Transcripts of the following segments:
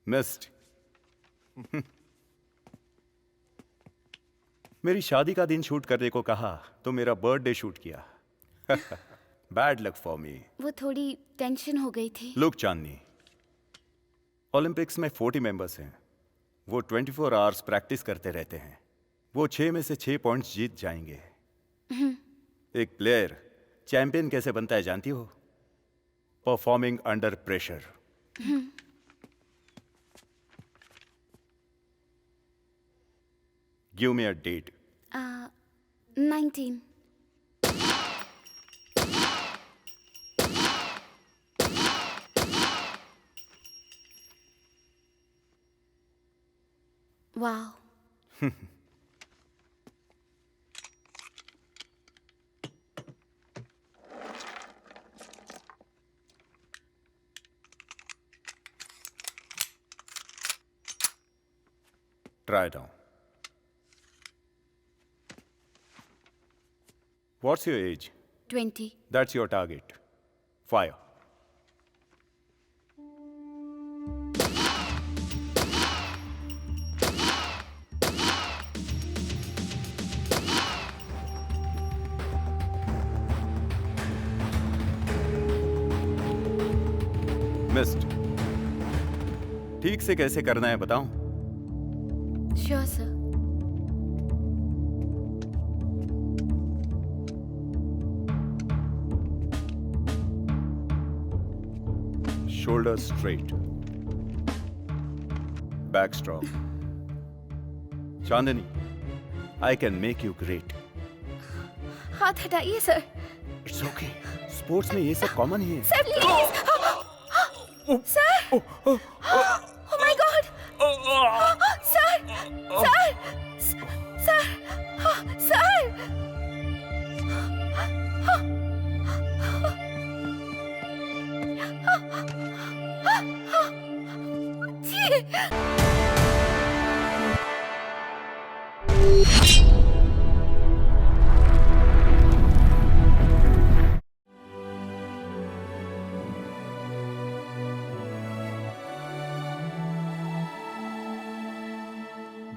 Missed. मेरी शादी का दिन शूट करने को कहा तो मेरा बर्थडे शूट किया। Bad luck for me. वो थोड़ी टेंशन हो गई थी। लुक चांदनी, ओलंपिक्स में 40 मेंबर्स हैं। वो 24 आवर्स प्रैक्टिस करते रहते हैं। वो 6 में से 6 पॉइंट्स जीत जाएंगे। एक प्लेयर चैंपियन कैसे बनता है जानती हो? Performing under pressure. Give me a date. 19। वाह। Try it on. What's your age? 20। That's your target. Fire. Missed. ठीक से कैसे करना है बताऊं? Sure sir. Shoulders straight. Back strong. Chandni, I can make you great. हाथ हटाइए सर। It's okay. स्पोर्ट्स में ये सब कॉमन ही है। Sir please. Sir. Oh my god. Sir. Sir. Sir. Sir.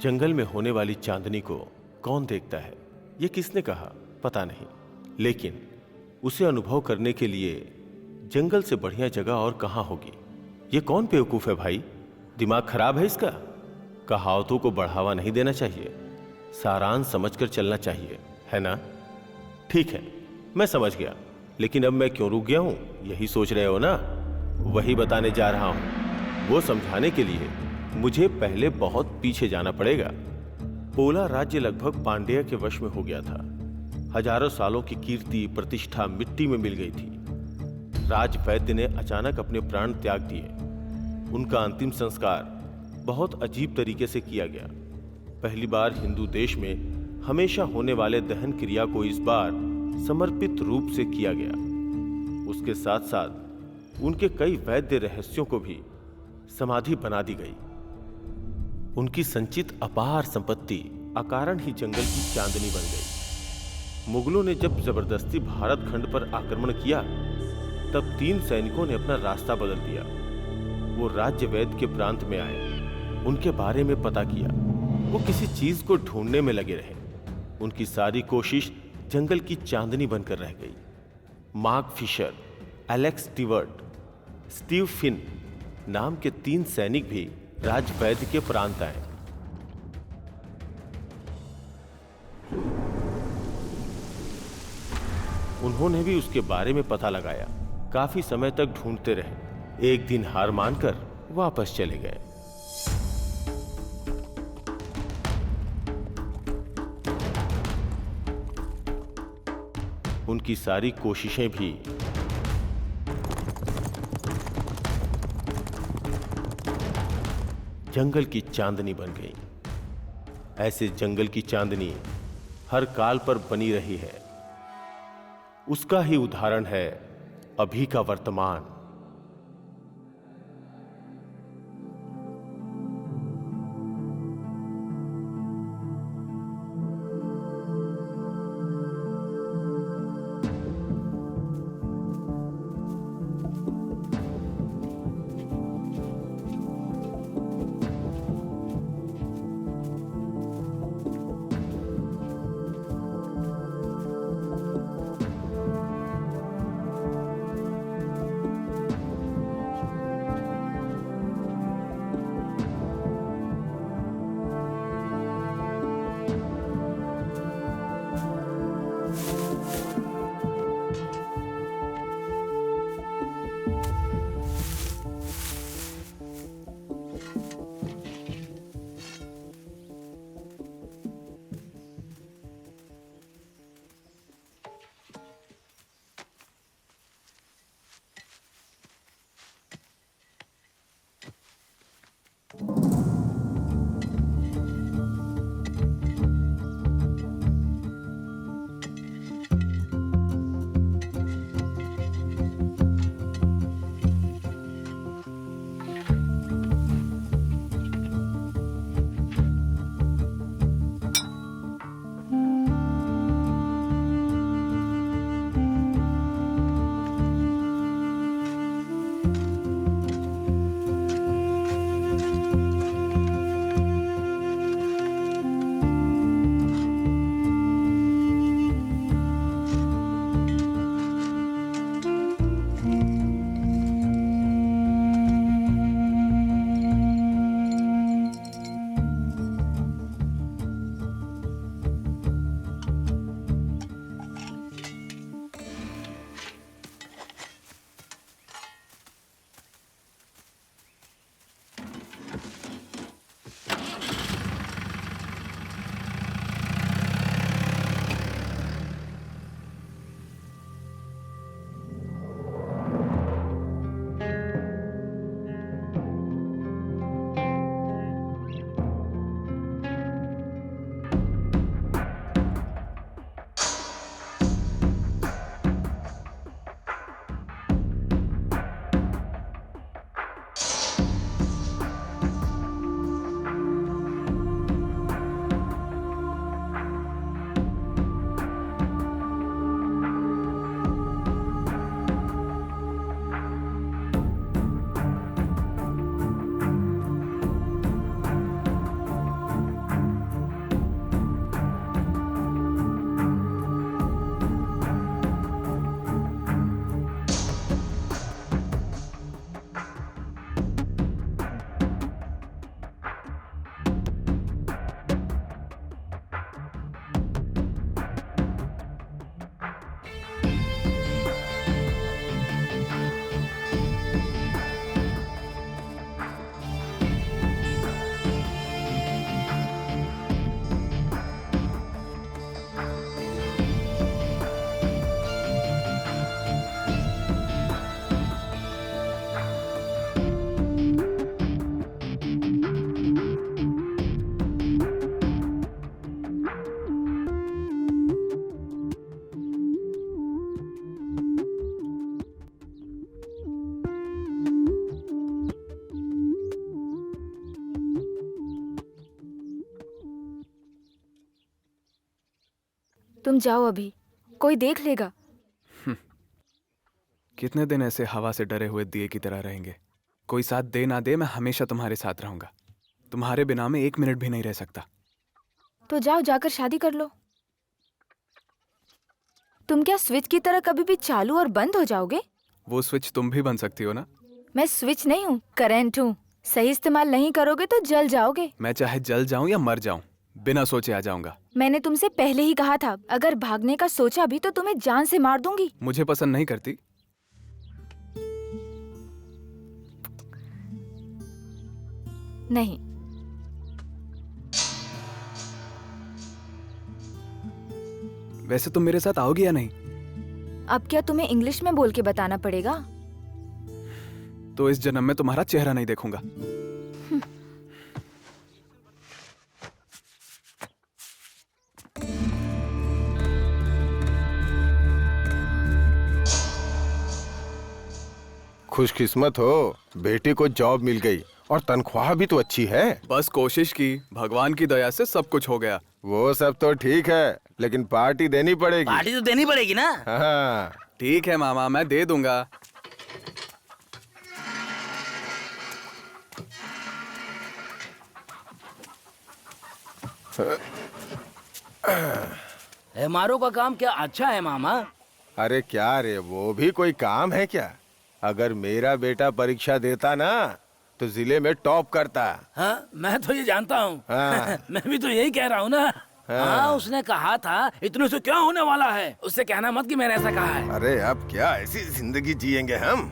जंगल में होने वाली चांदनी को कौन देखता है, ये किसने कहा पता नहीं, लेकिन उसे अनुभव करने के लिए जंगल से बढ़िया जगह और कहां होगी। ये कौन बेवकूफ है भाई, दिमाग खराब है इसका। कहावतों को बढ़ावा नहीं देना चाहिए, सारांश समझकर चलना चाहिए, है ना? ठीक है, मैं समझ गया, लेकिन अब मैं क्यों रुक गया हूं, यही सोच रहे हो ना? वही बताने जा रहा हूं। वो समझाने के लिए मुझे पहले बहुत पीछे जाना पड़ेगा। पोला राज्य लगभग पांड्या के वश में हो गया था। हजारों सालों की कीर्ति प्रतिष्ठा मिट्टी में मिल गई थी। राज वैद्य ने अचानक अपने प्राण त्याग दिए। उनका अंतिम संस्कार बहुत अजीब तरीके से किया गया। पहली बार हिंदू देश में हमेशा होने वाले दहन क्रिया को इस बार समर्पित रूप से किया गया। उसके साथ साथ उनके कई वैद्य रहस्यों को भी समाधि बना दी गई। उनकी संचित अपार संपत्ति अकारण ही जंगल की चांदनी बन गई। मुगलों ने जब जबरदस्ती भारत खंड पर आक्रमण किया, तब 3 सैनिकों ने अपना रास्ता बदल दिया। वो राज्य वैद्य के प्रांत में आए, उनके बारे में पता किया। वो किसी चीज को ढूंढने में लगे रहे। उनकी सारी कोशिश जंगल की चांदनी बनकर रह गई। Mark Fisher, Alex Stewart, Steve Finn नाम के 3 सैनिक भी राजवैद्य के प्रांत आए। उन्होंने भी उसके बारे में पता लगाया। काफी समय तक ढूंढते रहे। एक दिन हार मानकर वापस चले गए। उनकी सारी कोशिशें भी जंगल की चांदनी बन गई। ऐसे जंगल की चांदनी हर काल पर बनी रही है। उसका ही उदाहरण है अभी का वर्तमान। तुम जाओ अभी, कोई देख लेगा। कितने दिन ऐसे हवा से डरे हुए दिए की तरह रहेंगे? कोई साथ दे ना दे, मैं हमेशा तुम्हारे साथ रहूंगा। तुम्हारे बिना मैं 1 मिनट भी नहीं रह सकता। तो जाओ, जाकर शादी कर लो। तुम क्या स्विच की तरह कभी भी चालू और बंद हो जाओगे? वो स्विच तुम भी बन सकती हो ना। मैं स्विच नहीं हूँ, करंट हूँ। सही इस्तेमाल नहीं करोगे तो जल जाओगे। मैं चाहे जल जाऊं या मर जाऊं, बिना सोचे आ जाऊंगा। मैंने तुमसे पहले ही कहा था, अगर भागने का सोचा भी तो तुम्हें जान से मार दूंगी। मुझे पसंद नहीं करती? नहीं। वैसे तुम मेरे साथ आओगी या नहीं? अब क्या तुम्हें इंग्लिश में बोल के बताना पड़ेगा? तो इस जन्म में तुम्हारा चेहरा नहीं देखूंगा। खुशकिस्मत हो, बेटी को जॉब मिल गई और तनख्वाह भी तो अच्छी है। बस कोशिश की, भगवान की दया से सब कुछ हो गया। वो सब तो ठीक है, लेकिन पार्टी देनी पड़ेगी। पार्टी तो देनी पड़ेगी ना। हाँ। ठीक है मामा, मैं दे दूंगा। एमआरओ का काम क्या अच्छा है मामा? अरे क्या रे, वो भी कोई काम है क्या? अगर मेरा बेटा परीक्षा देता ना तो जिले में टॉप करता। हाँ, मैं तो ये जानता हूँ। हाँ। मैं भी तो यही कह रहा हूँ ना। हाँ, उसने कहा था इतने से क्या होने वाला है। उससे कहना मत कि मैंने ऐसा कहा है। अरे अब क्या ऐसी जिंदगी जिएंगे हम?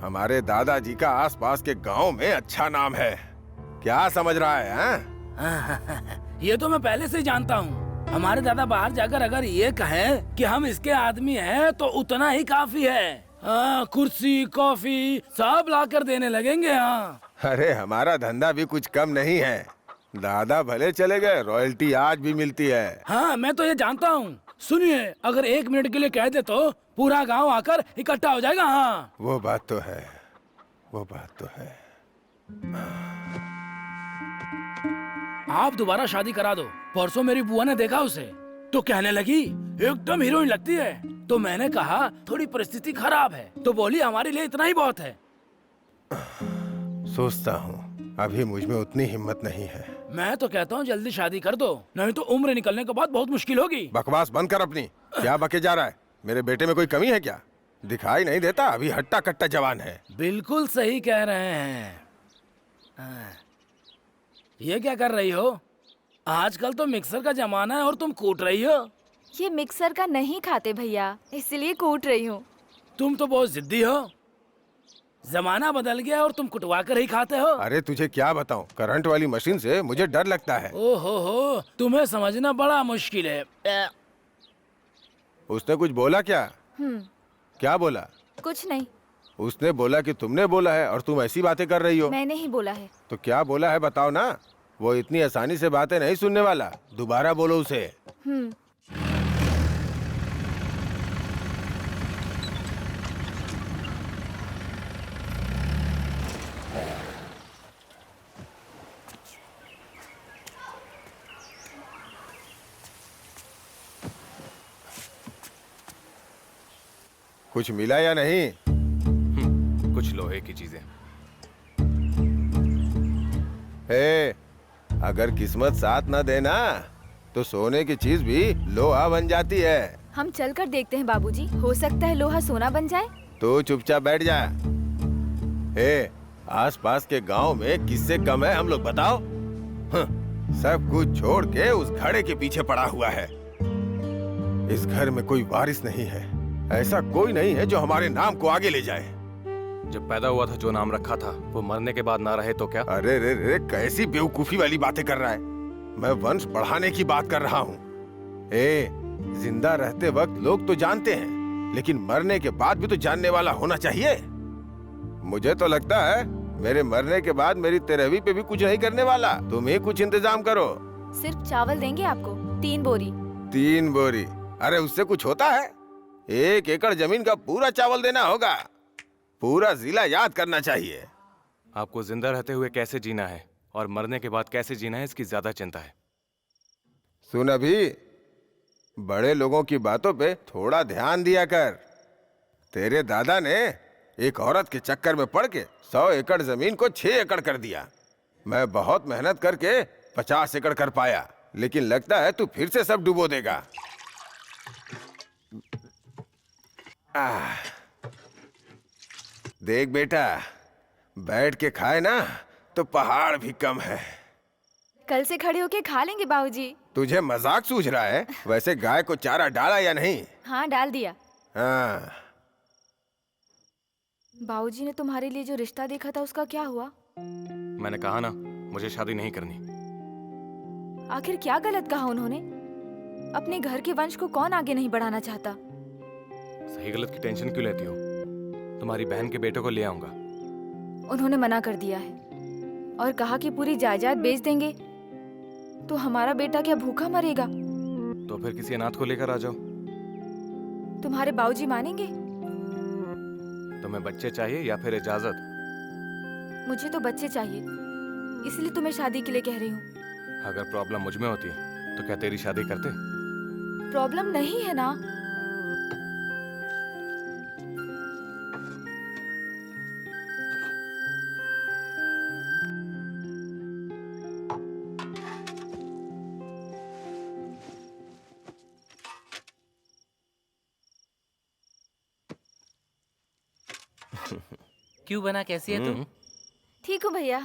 हमारे दादाजी का आसपास के गांव में अच्छा नाम है, क्या समझ रहा है? हाँ? ये तो मैं पहले से ही जानता हूँ। हमारे दादा बाहर जाकर अगर ये कहें कि हम इसके आदमी हैं तो उतना ही काफी है। हाँ, कुर्सी कॉफी सब लाकर देने लगेंगे। हाँ। अरे हमारा धंधा भी कुछ कम नहीं है। दादा भले चले गए, रॉयल्टी आज भी मिलती है। हाँ, मैं तो ये जानता हूँ। सुनिए, अगर 1 मिनट के लिए कह दे तो पूरा गांव आकर इकट्ठा हो जाएगा। हाँ, वो बात तो है, वो बात तो है। आप दोबारा शादी करा दो। परसों मेरी बुआ ने देखा उसे तो कहने लगी एकदम हीरोइन लगती है। तो मैंने कहा थोड़ी परिस्थिति खराब है, तो बोली हमारे लिए इतना ही बहुत है। सोचता हूँ अभी मुझ में उतनी हिम्मत नहीं है। मैं तो कहता हूँ जल्दी शादी कर दो, नहीं तो उम्र निकलने के बाद बहुत मुश्किल होगी। बकवास बंद कर अपनी। क्या बके जा रहा है? मेरे बेटे में कोई कमी है क्या? दिखाई नहीं देता अभी हट्टा कट्टा जवान है। बिल्कुल सही कह रहे हैं। हाँ। ये क्या कर रही हो? आजकल तो मिक्सर का जमाना है और तुम कूट रही हो। ये मिक्सर का नहीं खाते भैया, इसलिए कूट रही हूँ। तुम तो बहुत जिद्दी हो। जमाना बदल गया और तुम कुटवा कर ही खाते हो। अरे तुझे क्या बताऊं, करंट वाली मशीन से मुझे डर लगता है। ओहो, तुम्हें समझना बड़ा मुश्किल है। उसने कुछ बोला क्या? क्या बोला? कुछ नहीं। उसने बोला कि तुमने बोला है और तुम ऐसी बातें कर रही हो। मैंने ही बोला है। तो क्या बोला है बताओ ना। वो इतनी आसानी से बातें नहीं सुनने वाला, दोबारा बोलो उसे। कुछ मिला या नहीं? कुछ लोहे की चीजें। हे, अगर किस्मत साथ न देना तो सोने की चीज भी लोहा बन जाती है। हम चलकर देखते हैं बाबूजी, हो सकता है लोहा सोना बन जाए। तो चुपचाप बैठ जा। हे, आसपास के गांव में किससे कम है हम लोग बताओ? सब कुछ छोड़ के उस घड़े के पीछे पड़ा हुआ है। इस घर में कोई वारिस नहीं है, ऐसा कोई नहीं है जो हमारे नाम को आगे ले जाए। जब पैदा हुआ था जो नाम रखा था वो मरने के बाद ना रहे तो क्या? अरे रे रे, कैसी बेवकूफी वाली बातें कर रहा है। मैं वंश बढ़ाने की बात कर रहा हूँ। जिंदा रहते वक्त लोग तो जानते हैं, लेकिन मरने के बाद भी तो जानने वाला होना चाहिए। मुझे तो लगता है मेरे मरने के बाद मेरी तेरहवीं पे भी कुछ नहीं करने वाला। तुम ही कुछ इंतजाम करो। सिर्फ चावल देंगे आपको, 3 बोरी। 3 बोरी? अरे उससे कुछ होता है? 1 एकड़ जमीन का पूरा चावल देना होगा। पूरा जिला याद करना चाहिए। आपको जिंदा रहते हुए कैसे जीना है और मरने के बाद कैसे जीना है इसकी ज्यादा चिंता है। सुन अभी, बड़े लोगों की बातों पे थोड़ा ध्यान दिया कर। तेरे दादा ने एक औरत के चक्कर में पड़ के 100 एकड़ जमीन को 6 एकड़ कर दिया। मैं बहुत मेहनत करके 50 एकड़ कर पाया, लेकिन लगता है तू फिर से सब डुबो देगा। देख बेटा, बैठ के खाए ना तो पहाड़ भी कम है। कल से खड़े होके खा लेंगे बाबूजी। तुझे मजाक सूझ रहा है? वैसे गाय को चारा डाला या नहीं? हाँ, डाल दिया। हाँ। बाबूजी ने तुम्हारे लिए जो रिश्ता देखा था उसका क्या हुआ? मैंने कहा ना, मुझे शादी नहीं करनी। आखिर क्या गलत कहा उन्होंने? अपने घर के वंश को कौन आगे नहीं बढ़ाना चाहता? सही गलत की टेंशन क्यों लेती हो? तुम्हारी बहन के बेटे को ले आऊंगा। उन्होंने मना कर दिया है और कहा कि पूरी जायदाद बेच देंगे। तो हमारा बेटा क्या भूखा मरेगा? तो फिर किसी अनाथ को लेकर आ जाओ। तुम्हारे बाबूजी मानेंगे? तुम्हें बच्चे चाहिए या फिर इजाजत? मुझे तो बच्चे चाहिए, इसलिए तुम्हें शादी के लिए कह रही हूँ। अगर प्रॉब्लम मुझ में होती तो क्या तेरी शादी करते? प्रॉब्लम नहीं है ना? क्यों बना, कैसी है तू? ठीक हूँ भैया।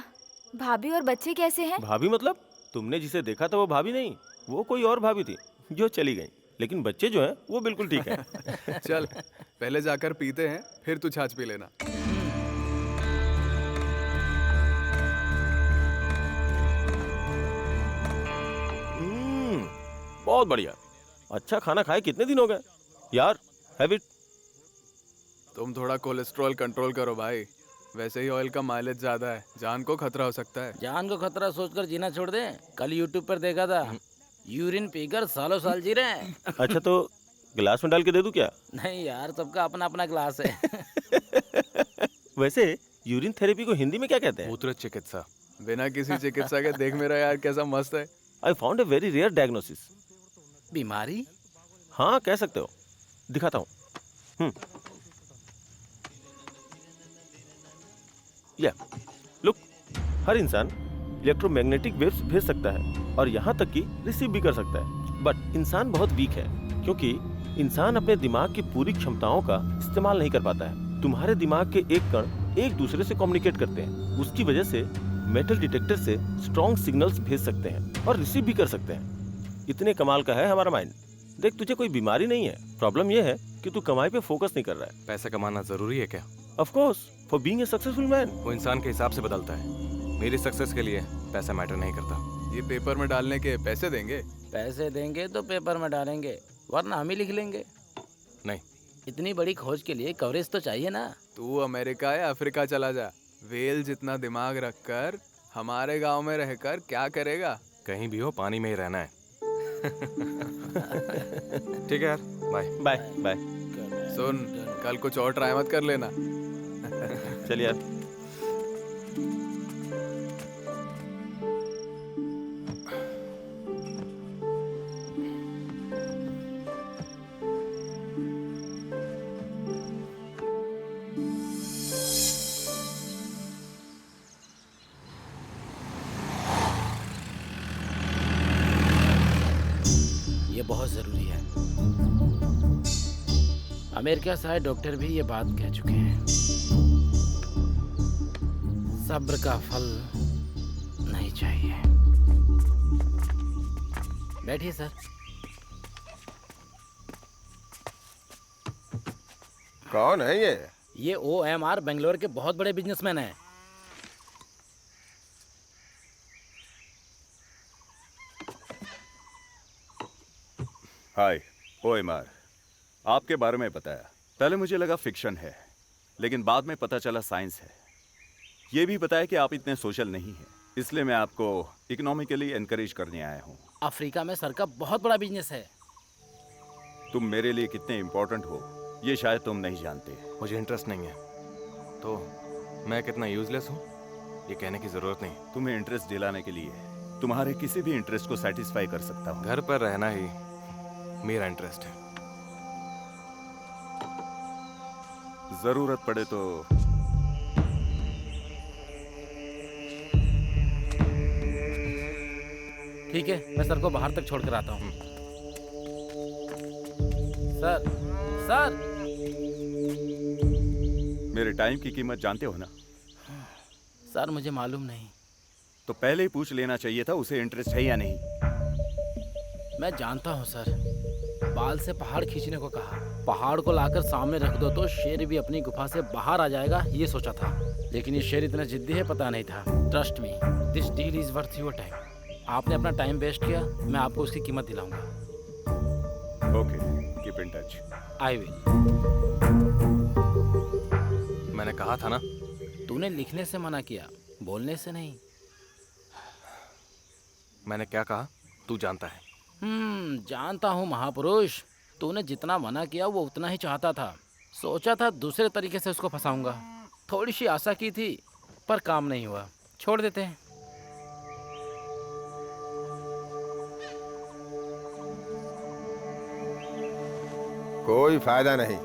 भाभी और बच्चे कैसे हैं? भाभी मतलब? तुमने जिसे देखा था वो भाभी नहीं, वो कोई और भाभी थी जो चली गई। लेकिन बच्चे जो हैं वो बिल्कुल ठीक हैं। चल पहले जाकर पीते हैं, फिर तू छाछ पी लेना। बहुत बढ़िया। अच्छा खाना खाए कितने दिन हो गए यार। Have it. तुम थोड़ा कोलेस्ट्रॉल कंट्रोल करो भाई। वैसे ही ऑयल का माइलेज ज्यादा है, जान को खतरा हो सकता है। जान को खतरा सोचकर जीना छोड़ दे। कल यूट्यूब पर देखा था, यूरिन पीकर सालों साल जी रहे हैं। अच्छा तो गिलास में डाल के दे दूं क्या? नहीं यार, सबका अपना अपना ग्लास है। वैसे यूरिन थेरेपी को हिंदी में क्या कहते हैं? मूत्र चिकित्सा। बिना किसी चिकित्सा के देख मेरा यार कैसा मस्त है। I found a very rare diagnosis. बीमारी? हाँ कह सकते हो, दिखाता हूँ। या लुक, हर इंसान इलेक्ट्रोमैग्नेटिक वेव्स भेज सकता है और यहाँ तक कि रिसीव भी कर सकता है। बट इंसान बहुत वीक है क्योंकि इंसान अपने दिमाग की पूरी क्षमताओं का इस्तेमाल नहीं कर पाता है। तुम्हारे दिमाग के एक कण एक दूसरे से कम्युनिकेट करते हैं। उसकी वजह से मेटल डिटेक्टर से स्ट्रॉन्ग सिग्नल्स भेज सकते हैं और रिसीव भी कर सकते हैं। इतने कमाल का है हमारा माइंड। देख, तुझे कोई बीमारी नहीं है, प्रॉब्लम यह है कि तू कमाई पे फोकस नहीं कर रहा है। पैसे कमाना जरूरी है क्या? Of course, for being a successful man. वो इंसान के हिसाब से बदलता है। मेरी सक्सेस के लिए पैसा मैटर नहीं करता। ये पेपर में डालने के पैसे देंगे? पैसे देंगे तो पेपर में डालेंगे, वरना हम ही लिख लेंगे। नहीं। इतनी बड़ी खोज के लिए कवरेज तो चाहिए ना। तू अमेरिका या अफ्रीका चला जा, वेल जितना दिमाग रखकर हमारे गांव में रहकर क्या करेगा? कहीं भी हो, पानी में ही रहना है। ठीक है यार, बाय बाय बाय। सुन, कल कुछ और ट्राई मत कर लेना। चल यार। ये बहुत जरूरी है। अमेरिका से आए डॉक्टर भी ये बात कह चुके हैं, सब्र का फल नहीं चाहिए। बैठिए सर। कौन है ये? ये OMR बेंगलोर के बहुत बड़े बिजनेसमैन हैं। हाय OMR, आपके बारे में बताया। पहले मुझे लगा फिक्शन है, लेकिन बाद में पता चला साइंस है। ये भी बताया कि आप इतने सोशल नहीं हैं, इसलिए मैं आपको इकोनॉमिकली एनकरेज करने आया हूँ। अफ्रीका में सर का बहुत बड़ा बिजनेस है। तुम मेरे लिए कितने इम्पोर्टेंट हो ये शायद तुम नहीं जानते। मुझे इंटरेस्ट नहीं है, तो मैं कितना यूजलेस हूँ ये कहने की जरूरत नहीं। तुम्हें इंटरेस्ट दिलाने के लिए तुम्हारे किसी भी इंटरेस्ट को सेटिस्फाई कर सकता हूँ। घर पर रहना ही मेरा इंटरेस्ट है। जरूरत पड़े तो ठीक है, मैं सर को बाहर तक छोड़ कर आता हूँ। सर सर मेरे टाइम की कीमत जानते हो ना? सर मुझे मालूम नहीं। तो पहले ही पूछ लेना चाहिए था उसे इंटरेस्ट है या नहीं। मैं जानता हूँ सर, बाल से पहाड़ खींचने को कहा, पहाड़ को लाकर सामने रख दो तो शेर भी अपनी गुफा से बाहर आ जाएगा, ये सोचा था। लेकिन ये शेर इतना जिद्दी है पता नहीं था। Trust me, this deal is worth your time. आपने अपना टाइम वेस्ट किया, मैं आपको उसकी कीमत दिलाऊंगा। Okay, keep in touch. I will. मैंने कहा था ना। तूने लिखने से मना किया, बोलने से नहीं। मैंने क्या कहा तू जानता है। जानता हूँ महापुरुष। तूने जितना मना किया वो उतना ही चाहता था। सोचा था दूसरे तरीके से उसको फंसाऊंगा। थोड़ी सी आशा की थी पर काम नहीं हुआ। छोड़ देते हैं। कोई फायदा नहीं,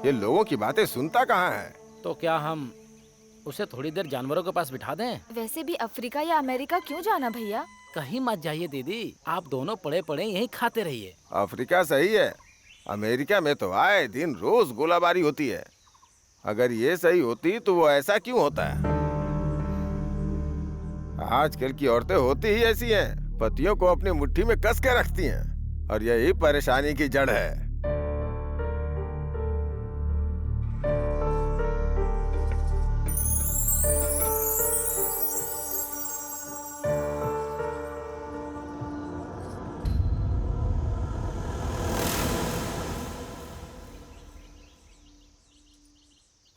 ये लोगों की बातें सुनता कहाँ है। तो क्या हम उसे थोड़ी देर जानवरों के पास बिठा दें? वैसे भी अफ्रीका या अमेरिका क्यों जाना भैया? कहीं मत जाइए दीदी, आप दोनों पड़े पड़े यहीं खाते रहिए। अफ्रीका सही है, अमेरिका में तो आए दिन रोज गोलाबारी होती है। अगर ये सही होती तो वो ऐसा क्यों होता है? आजकल की औरतें होती ही ऐसी हैं, पतियों को अपनी मुट्ठी में कस के रखती हैं और यही परेशानी की जड़ है।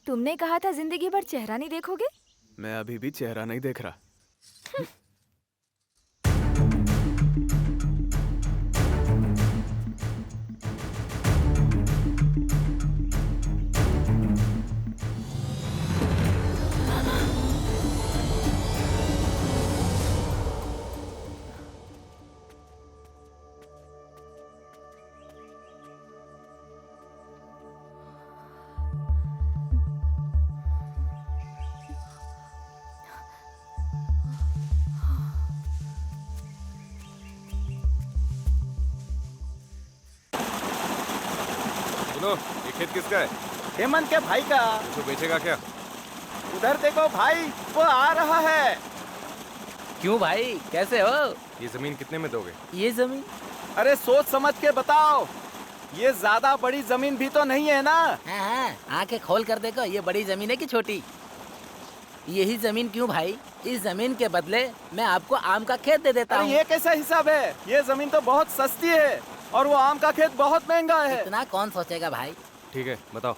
तुमने कहा था जिंदगी भर चेहरा नहीं देखोगे। मैं अभी भी चेहरा नहीं देख रहा। सुनो, ये खेत किसका है? हेमंत के भाई का। तो बेचेगा क्या? उधर देखो भाई, वो आ रहा है। क्यों भाई, कैसे हो? ये जमीन कितने में दोगे? ये जमीन? अरे सोच समझ के बताओ, ये ज्यादा बड़ी जमीन भी तो नहीं है ना। हाँ, आंखें खोल कर देखो, ये बड़ी जमीन है कि छोटी? यही जमीन क्यों भाई? इस जमीन के बदले मैं आपको आम का खेत दे देता अरे हूँ। ये कैसा हिसाब है? ये जमीन तो बहुत सस्ती है और वो आम का खेत बहुत महंगा है। इतना कौन सोचेगा भाई? ठीक है, बताओ।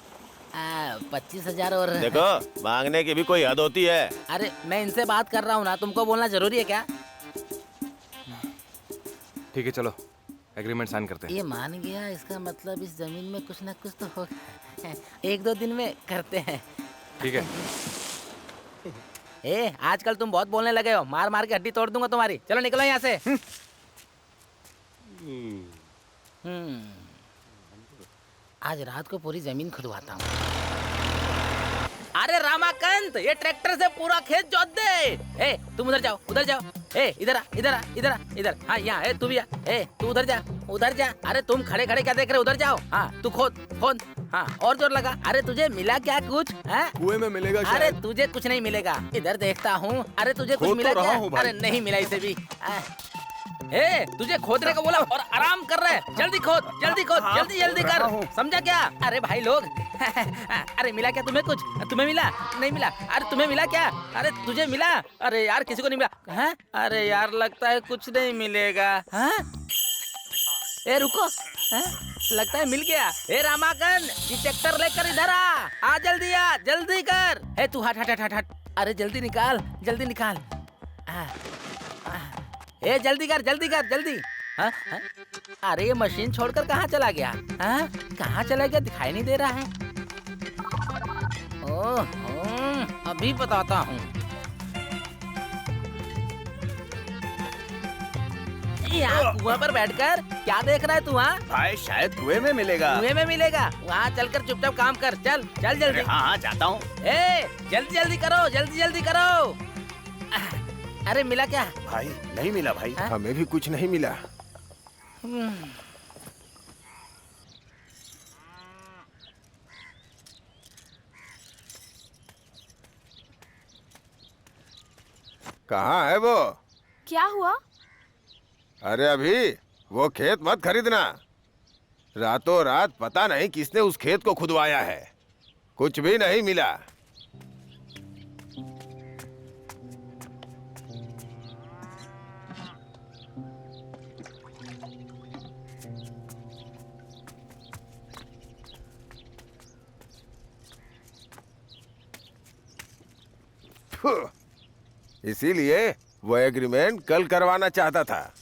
25,000 और। देखो, मांगने की भी कोई हद होती है। अरे मैं इनसे बात कर रहा हूँ ना, तुमको बोलना जरूरी है क्या? ठीक है, चलो एग्रीमेंट साइन करते हैं। ये मान गया, इसका मतलब इस जमीन में कुछ ना कुछ तो होगा। 1-2 दिन में करते हैं। ठीक है। ए, आजकल तुम बहुत बोलने लगे हो, मार मार के हड्डी तोड़ दूंगा तुम्हारी। चलो निकलो यहाँ से। आज रात को पूरी जमीन खुदवाता हूँ। अरे रामाकांत, ये ट्रैक्टर से पूरा खेत जोत दे। ए, तुम उधर जाओ, उधर जाओ। ए, इधर आ, इधर आ, इधर आ, इधर। हाँ यहाँ। ए, तू भी आ। ए, तू उधर जा, उधर जा। अरे तुम खड़े खड़े क्या देख रहे हो? उधर जाओ। हाँ, तू खोद खोद। हाँ, और जोर लगा। अरे तुझे मिला क्या कुछ? कुएं में मिलेगा शायद। अरे तुझे कुछ नहीं मिलेगा, इधर देखता हूँ। अरे तुझे कुछ खोद मिला तो रहा क्या? हूँ भाई। अरे नहीं मिला इसे भी। ए, तुझे खोदने को बोला और आराम कर रहे हैं। जल्दी खोद, जल्दी खोद, जल्दी जल्दी कर। समझा क्या? अरे भाई लोग। अरे मिला क्या तुम्हें कुछ? तुम्हें मिला? नहीं मिला? अरे तुम्हें मिला क्या? अरे तुझे मिला? अरे यार किसी को नहीं मिला। हाँ? अरे यार लगता है कुछ नहीं मिलेगा। हाँ? ए रुको, हाँ? लगता है मिल गया। ए रामाकंद, ये ट्रैक्टर लेकर इधर आ जल्दी, आ जल्दी कर। ए तू हट हट हट हट हट। अरे जल्दी निकाल, जल्दी निकाल। ए जल्दी कर, जल्दी कर, जल्दी। हाँ? हाँ? अरे ये मशीन छोड़कर कहाँ चला गया? हाँ? कहाँ चला गया? दिखाई नहीं दे रहा है। ओह, अभी बताता हूँ। यहाँ कुआं पर बैठकर क्या देख रहा है तू? हाँ, भाई शायद कुएं में मिलेगा। कुएं में मिलेगा। वहाँ चलकर चुपचाप काम कर। चल चल जल्दी। हाँ हाँ जाता हूँ। ए, जल्दी जल्दी करो, जल्दी जल्दी करो। अरे मिला क्या? भाई नहीं मिला भाई। हमें भी कुछ नहीं मिला। कहाँ है वो? क्या हुआ? अरे अभी वो खेत मत खरीदना। रातों रात पता नहीं किसने उस खेत को खुदवाया है। कुछ भी नहीं मिला। इसीलिए वो एग्रीमेंट कल करवाना चाहता था।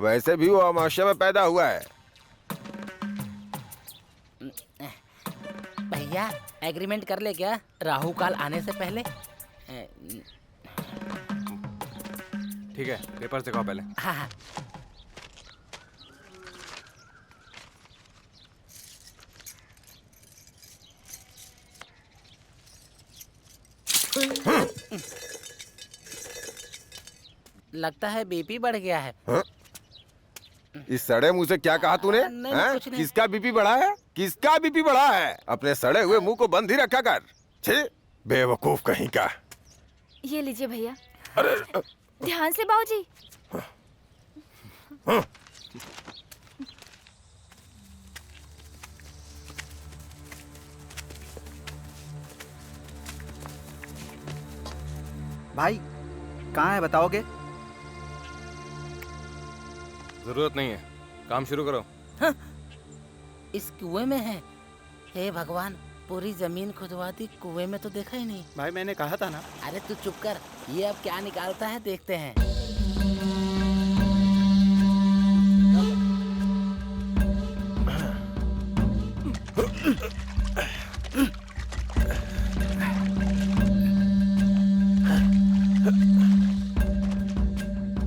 वैसे भी वो अमावस्या में पैदा हुआ है। भैया एग्रीमेंट कर ले क्या, राहु काल आने से पहले? ठीक है, पेपर दिखाओ पहले। हाँ हाँ। लगता है बीपी बढ़ गया है। हाँ? इस सड़े मुंह से क्या कहा तूने? नहीं, हाँ? कुछ नहीं। किसका बीपी बढ़ा है? किसका बीपी बढ़ा है? अपने सड़े हुए मुंह को बंद ही रखा कर। छी, बेवकूफ कहीं का। ये लीजिए भैया। ध्यान से बाबूजी। भाई कहाँ है बताओगे? जरूरत नहीं है, काम शुरू करो। इस कुएं में है। हे भगवान, पूरी जमीन खुदवा दी, कुएं में तो देखा ही नहीं। भाई मैंने कहा था ना। अरे तू चुप कर, ये अब क्या निकालता है देखते हैं।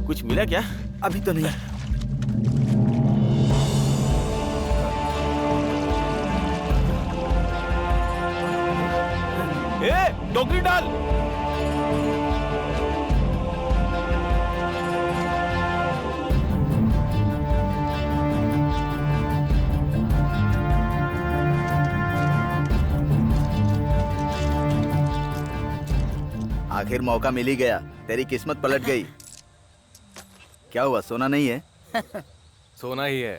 कुछ मिला क्या? अभी तो नहीं। ए, टोकरी डाल। आखिर मौका मिल ही गया। तेरी किस्मत पलट गई। क्या हुआ, सोना नहीं है? सोना ही है।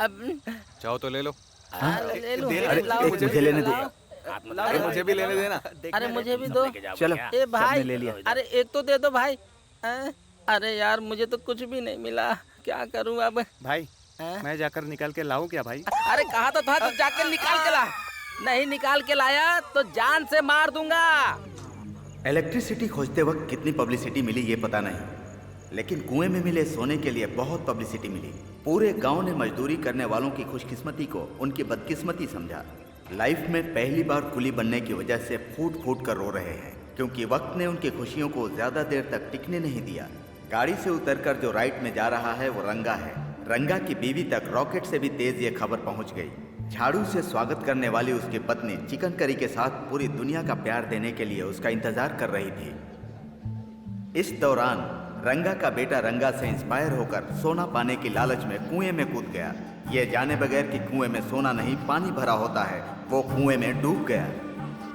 अब चाहो तो ले लो। ले लो, अरे लाओ, मुझे लेने दो। अरे मुझे भी लेने देना। अरे मुझे भी दो। चलो ए भाई, सबने ले लिया। अरे एक तो दे दो भाई। अरे यार मुझे तो कुछ भी नहीं मिला, क्या करूं अब? भाई मैं जाकर निकाल के लाऊं क्या भाई? अरे कहा तो था, तो जाके निकाल के ला। नहीं निकाल के लाया तो जान से मार दूंगा। इलेक्ट्रिसिटी खोजते वक्त कितनी पब्लिसिटी मिली ये पता नहीं, लेकिन कुएं में मिले सोने के लिए बहुत पब्लिसिटी मिली। पूरे गांव ने मजदूरी करने वालों की खुशकिस्मती को उनकी बदकिस्मती समझा। लाइफ में पहली बार कुली बनने की वजह से फूट फूट कर रो रहे हैं, क्योंकि वक्त ने उनकी खुशियों को ज्यादा देर तक टिकने नहीं दिया। गाड़ी से उतरकर जो राइट में जा रहा है वो रंगा है। रंगा की बीवी तक रॉकेट से भी तेज ये खबर पहुंच गई। झाड़ू से स्वागत करने वाली उसकी पत्नी चिकन करी के साथ पूरी दुनिया का प्यार देने के लिए उसका इंतजार कर रही थी। इस दौरान रंगा का बेटा रंगा से इंस्पायर होकर सोना पाने की लालच में कुएं में कूद गया। ये जाने बगैर कि कुएं में सोना नहीं पानी भरा होता है, वो कुएं में डूब गया।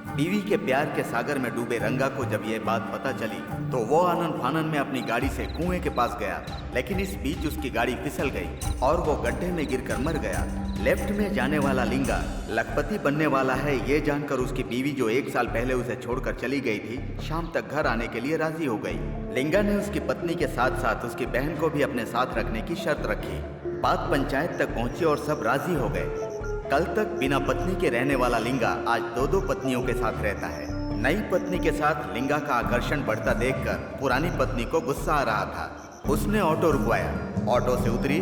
बीवी के प्यार के सागर में डूबे रंगा को जब ये बात पता चली तो वो आनन फानन में अपनी गाड़ी से कुएं के पास गया, लेकिन इस बीच उसकी गाड़ी फिसल गई और वो गड्ढे में गिरकर मर गया। लेफ्ट में जाने वाला लिंगा लखपति बनने वाला है ये जानकर उसकी बीवी जो 1 साल पहले उसे छोड़कर चली गई थी, शाम तक घर आने के लिए राजी हो गई। लिंगा ने उसकी पत्नी के साथ साथ उसकी बहन को भी अपने साथ रखने की शर्त रखी। बात पंचायत तक पहुंची और सब राजी हो गए। कल तक बिना पत्नी के रहने वाला लिंगा आज 2-2 पत्नियों के साथ रहता है। नई पत्नी के साथ लिंगा का आकर्षण बढ़ता देखकर पुरानी पत्नी को गुस्सा आ रहा था। उसने ऑटो रुकवाया, ऑटो से उतरी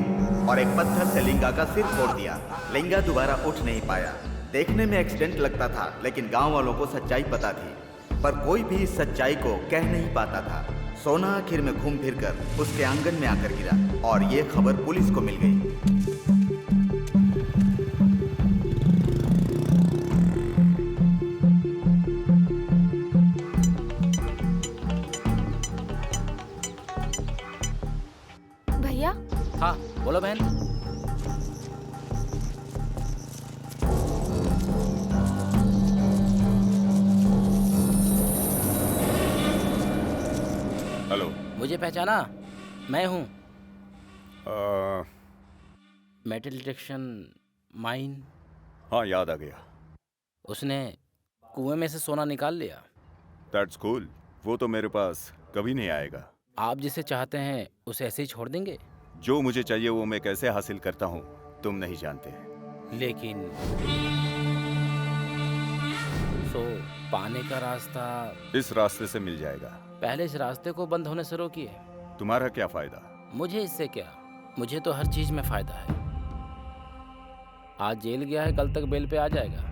और एक पत्थर से लिंगा का सिर फोड़ दिया। लिंगा दोबारा उठ नहीं पाया। देखने में एक्सीडेंट लगता था, लेकिन गांव वालों को सच्चाई पता थी, पर कोई भी इस सच्चाई को कह नहीं पाता था। सोना आखिर में घूम फिर कर उसके आंगन में आकर गिरा और ये खबर पुलिस को मिल गई। भैया, हाँ बोलो बहन। हेलो। मुझे पहचाना? मैं हूँ आ, मेटल डिटेक्शन माइन। हाँ, याद आ गया। उसने कुएं में से सोना निकाल लिया। That's cool. वो तो मेरे पास कभी नहीं आएगा। आप जिसे चाहते हैं उसे ऐसे ही छोड़ देंगे? जो मुझे चाहिए वो मैं कैसे हासिल करता हूँ तुम नहीं जानते। लेकिन तो पाने का रास्ता इस रास्ते से मिल जाएगा। पहले इस रास्ते को बंद होने से रोकिए। तुम्हारा क्या फायदा? मुझे इससे क्या, मुझे तो हर चीज में फायदा है। आज जेल गया है, कल तक बेल पे आ जाएगा,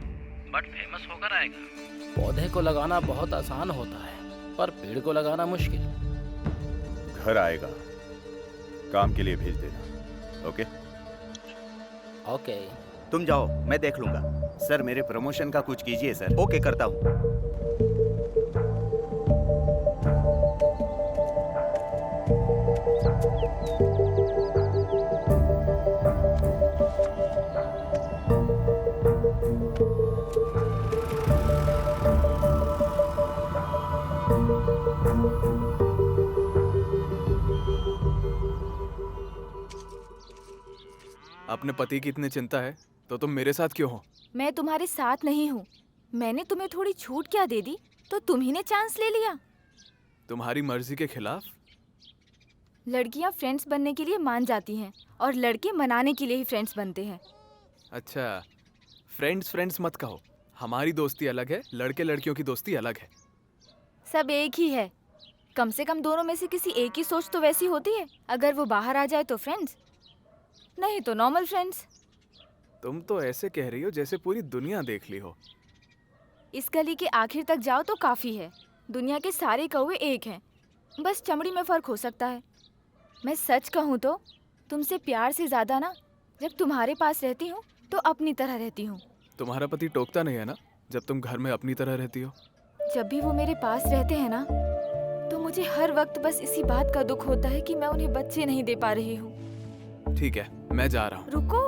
बट फेमस होकर आएगा। पौधे को लगाना बहुत आसान होता है पर पेड़ को लगाना मुश्किल। घर आएगा, काम के लिए भेज देना। ओके? ओके। तुम जाओ, मैं देख लूंगा। सर, मेरे प्रमोशन का कुछ कीजिए सर। ओके, करता हूँ। अपने पति की इतनी चिंता है तो तुम मेरे साथ क्यों हो? मैं तुम्हारे साथ नहीं हूँ। मैंने तुम्हें थोड़ी छूट क्या दे दी तो तुम ही ने चांस ले लिया। तुम्हारी मर्जी के खिलाफ? लड़कियाँ फ्रेंड्स बनने के लिए मान जाती हैं और लड़के मनाने के लिए ही फ्रेंड्स बनते हैं। अच्छा, फ्रेंड्स मत कहो। हमारी दोस्ती अलग है, लड़के लड़कियों की दोस्ती अलग है। सब एक ही है। कम से कम दोनों में से किसी एक की सोच तो वैसी होती है। अगर वो बाहर आ जाए तो फ्रेंड्स, नहीं तो नॉर्मल फ्रेंड्स। तुम तो ऐसे कह रही हो जैसे पूरी दुनिया देख ली हो। इस गली के आखिर तक जाओ तो काफी है। दुनिया के सारे कौवे एक हैं, बस चमड़ी में फर्क हो सकता है। मैं सच कहूँ तो तुमसे प्यार से ज्यादा ना, जब तुम्हारे पास रहती हूँ तो अपनी तरह रहती हूँ। तुम्हारा पति टोकता नहीं है ना जब तुम घर में अपनी तरह रहती हो? जब भी वो मेरे पास रहते हैं ना तो मुझे हर वक्त बस इसी बात का दुख होता है कि मैं उन्हें बच्चे नहीं दे पा रही हूँ। ठीक है, मैं जा रहा हूँ। रुको,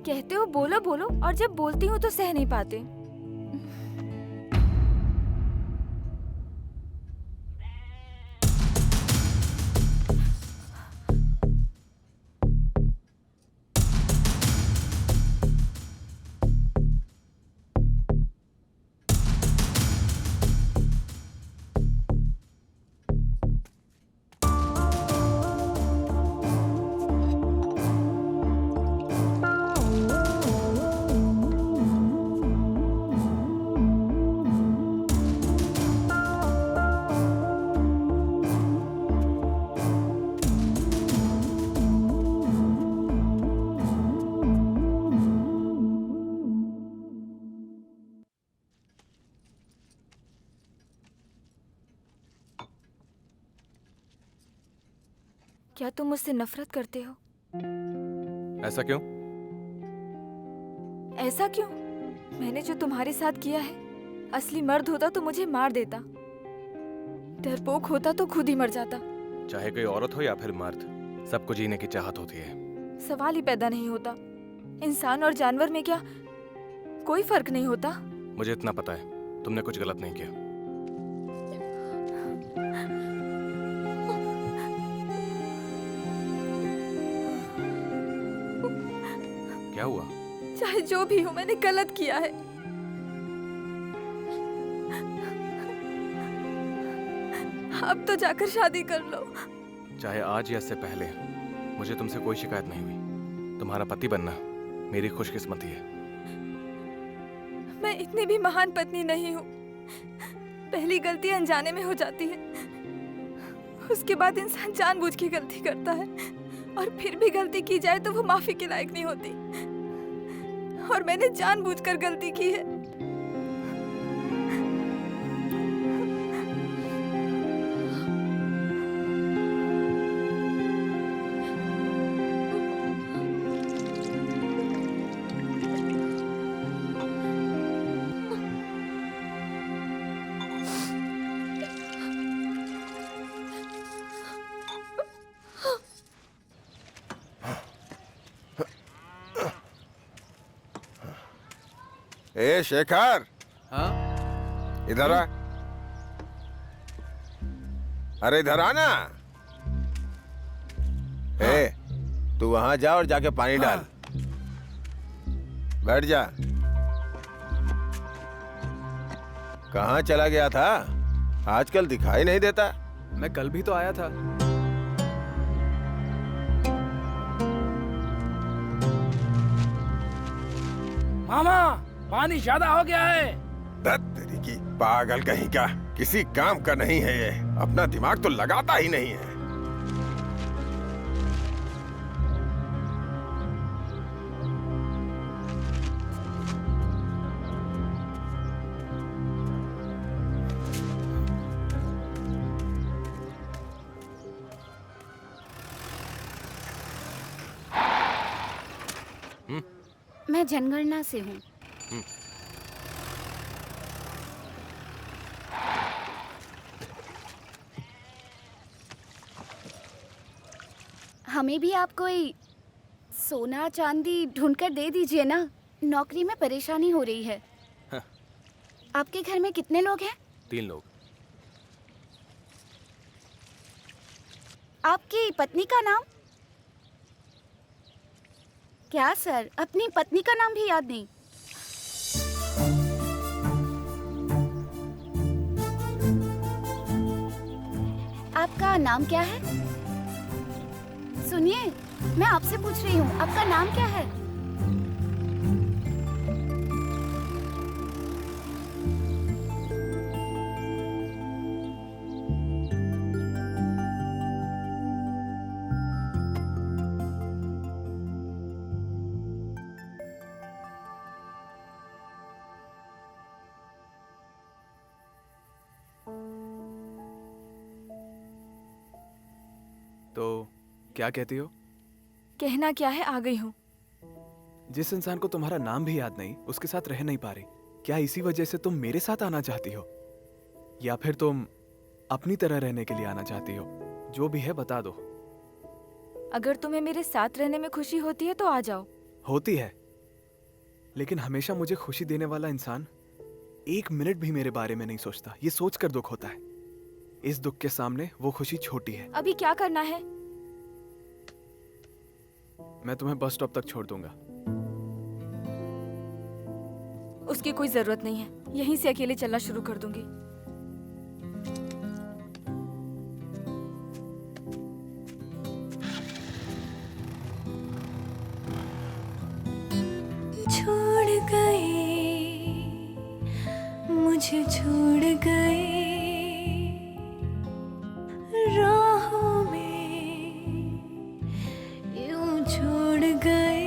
कहते हो बोलो बोलो और जब बोलती हूँ तो सह नहीं पाते। क्या तुम मुझसे नफरत करते हो? ऐसा क्यों? ऐसा क्यों? मैंने जो तुम्हारे साथ किया है, असली मर्द होता तो मुझे मार देता, डरपोक होता तो खुद ही मर जाता। चाहे कोई औरत हो या फिर मर्द, सबको जीने की चाहत होती है। सवाल ही पैदा नहीं होता। इंसान और जानवर में क्या कोई फर्क नहीं होता? मुझे इतना पता है, तुमने कुछ गलत नहीं किया। क्या हुआ? चाहे जो भी हो, मैंने गलत किया है। अब तो जाकर शादी कर लो। चाहे आज या इससे पहले, मुझे तुमसे कोई शिकायत नहीं हुई। तुम्हारा पति बनना मेरी खुशकिस्मती है। मैं इतनी भी महान पत्नी नहीं हूँ। पहली गलती अनजाने में हो जाती है, उसके बाद इंसान जानबूझ के गलती करता है, और फिर भी गलती की जाए तो वो माफी के लायक नहीं होती। और मैंने जानबूझकर गलती की है। ए शेखर, हाँ? इधर आ। अरे इधर आना। ए, तू वहां जा और जाके पानी डाल। बैठ जा। कहाँ चला गया था? आजकल दिखाई नहीं देता। मैं कल भी तो आया था। मामा, पानी ज्यादा हो गया है। धत तेरी की, पागल कहीं का, किसी काम का नहीं है ये। अपना दिमाग तो लगाता ही नहीं है। मैं जनगणना से हूँ। हमें भी आप कोई सोना चांदी ढूंढकर दे दीजिए ना, नौकरी में परेशानी हो रही है। हाँ। आपके घर में कितने लोग हैं? 3 लोग। आपकी पत्नी का नाम? क्या सर, अपनी पत्नी का नाम भी याद नहीं? आपका नाम क्या है? सुनिए, मैं आपसे पूछ रही हूँ, आपका नाम क्या है? तो क्या कहती हो? कहना क्या है, आ गई हूँ। जिस इंसान को तुम्हारा नाम भी याद नहीं, उसके साथ रह नहीं पा रही, क्या इसी वजह से तुम मेरे साथ आना चाहती हो, या फिर तुम अपनी तरह रहने के लिए आना चाहती हो? जो भी है बता दो। अगर तुम्हें मेरे साथ रहने में खुशी होती है तो आ जाओ। होती है, लेकिन हमेशा मुझे खुशी देने वाला इंसान 1 मिनट भी मेरे बारे में नहीं सोचता। ये सोचकर दुख होता है। इस दुख के सामने वो खुशी छोटी है। अभी क्या करना है? मैं तुम्हें बस स्टॉप तक छोड़ दूंगा। उसकी कोई जरूरत नहीं है, यहीं से अकेले चलना शुरू कर दूंगी। छोड़ गए, मुझे छोड़ गए राहों में, यूं छोड़ गए।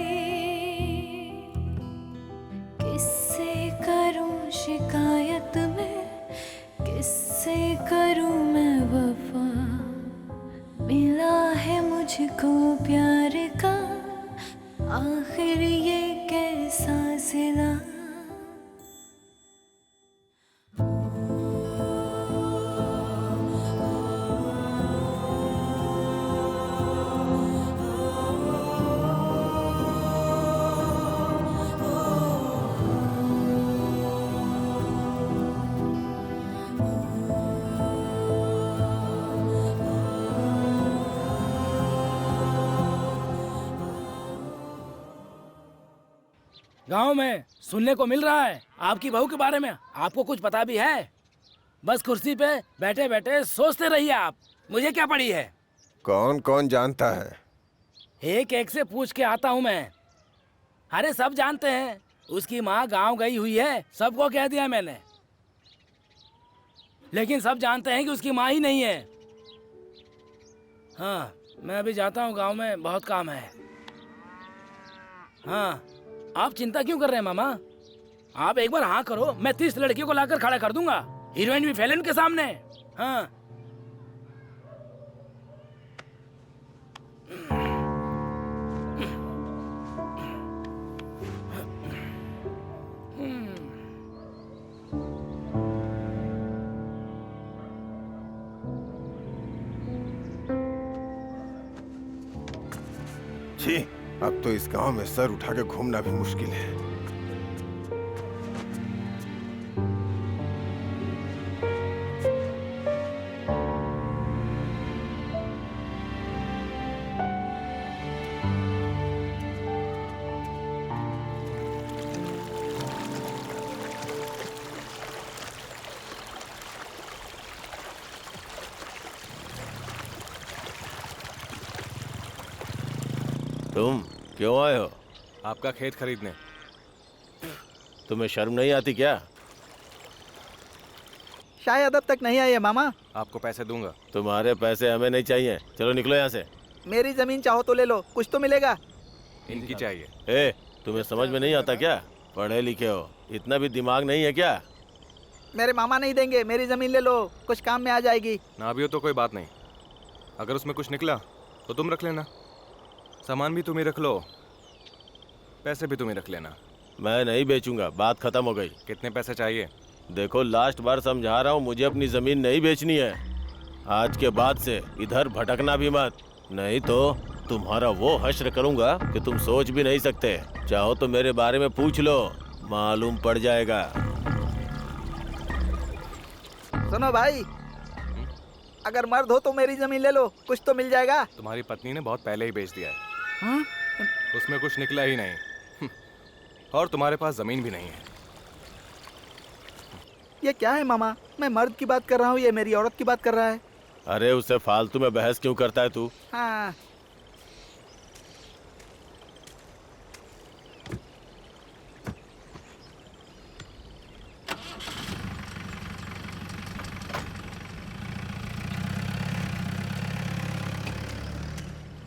किससे करूं शिकायत मैं, किससे करूं मैं वफा। मिला है मुझको प्यार का, आखिर ये कैसा सिला। गांव में सुनने को मिल रहा है आपकी बहू के बारे में। आपको कुछ पता भी है? बस कुर्सी पे बैठे बैठे सोचते रहिए आप। मुझे क्या पड़ी है? कौन कौन जानता है? एक एक से पूछ के आता हूँ मैं। अरे सब जानते हैं, उसकी माँ गांव गई हुई है, सबको कह दिया मैंने। लेकिन सब जानते हैं कि उसकी माँ ही नहीं है। हाँ, मैं अभी जाता हूँ, गांव में बहुत काम है। हाँ, आप चिंता क्यों कर रहे हैं मामा? आप एक बार हाँ करो, मैं 30 लड़कियों को लाकर खड़ा कर दूंगा, हीरोइन भी फैलन के सामने। हाँ। छी, अब तो इस गांव में सर उठा के घूमना भी मुश्किल है। तुम क्यों आए हो? आपका खेत खरीदने। तुम्हें शर्म नहीं आती क्या? शायद अब तक नहीं आई है मामा। आपको पैसे दूंगा। तुम्हारे पैसे हमें नहीं चाहिए, चलो निकलो यहाँ से। मेरी जमीन चाहो तो ले लो, कुछ तो मिलेगा। इनकी चाहिए। ए, तुम्हें समझ में नहीं आता क्या? पढ़े लिखे हो, इतना भी दिमाग नहीं है क्या? मेरे मामा नहीं देंगे, मेरी जमीन ले लो, कुछ काम में आ जाएगी। ना भी हो तो कोई बात नहीं, अगर उसमें कुछ निकला तो तुम रख लेना। सामान भी तुम ही रख लो, पैसे भी तुम ही रख लेना। मैं नहीं बेचूंगा, बात खत्म हो गई। कितने पैसे चाहिए? देखो लास्ट बार समझा रहा हूँ, मुझे अपनी जमीन नहीं बेचनी है। आज के बाद से इधर भटकना भी मत, नहीं तो तुम्हारा वो हश्र करूंगा कि तुम सोच भी नहीं सकते। चाहो तो मेरे बारे में पूछ लो, मालूम पड़ जाएगा। सुनो भाई, अगर मर्द हो तो मेरी जमीन ले लो, कुछ तो मिल जाएगा। तुम्हारी पत्नी ने बहुत पहले ही बेच दिया है। हाँ? उसमें कुछ निकला ही नहीं और तुम्हारे पास जमीन भी नहीं है। ये क्या है मामा? मैं मर्द की बात कर रहा हूँ, ये मेरी औरत की बात कर रहा है। अरे उससे फालतू में बहस क्यों करता है तू? हाँ।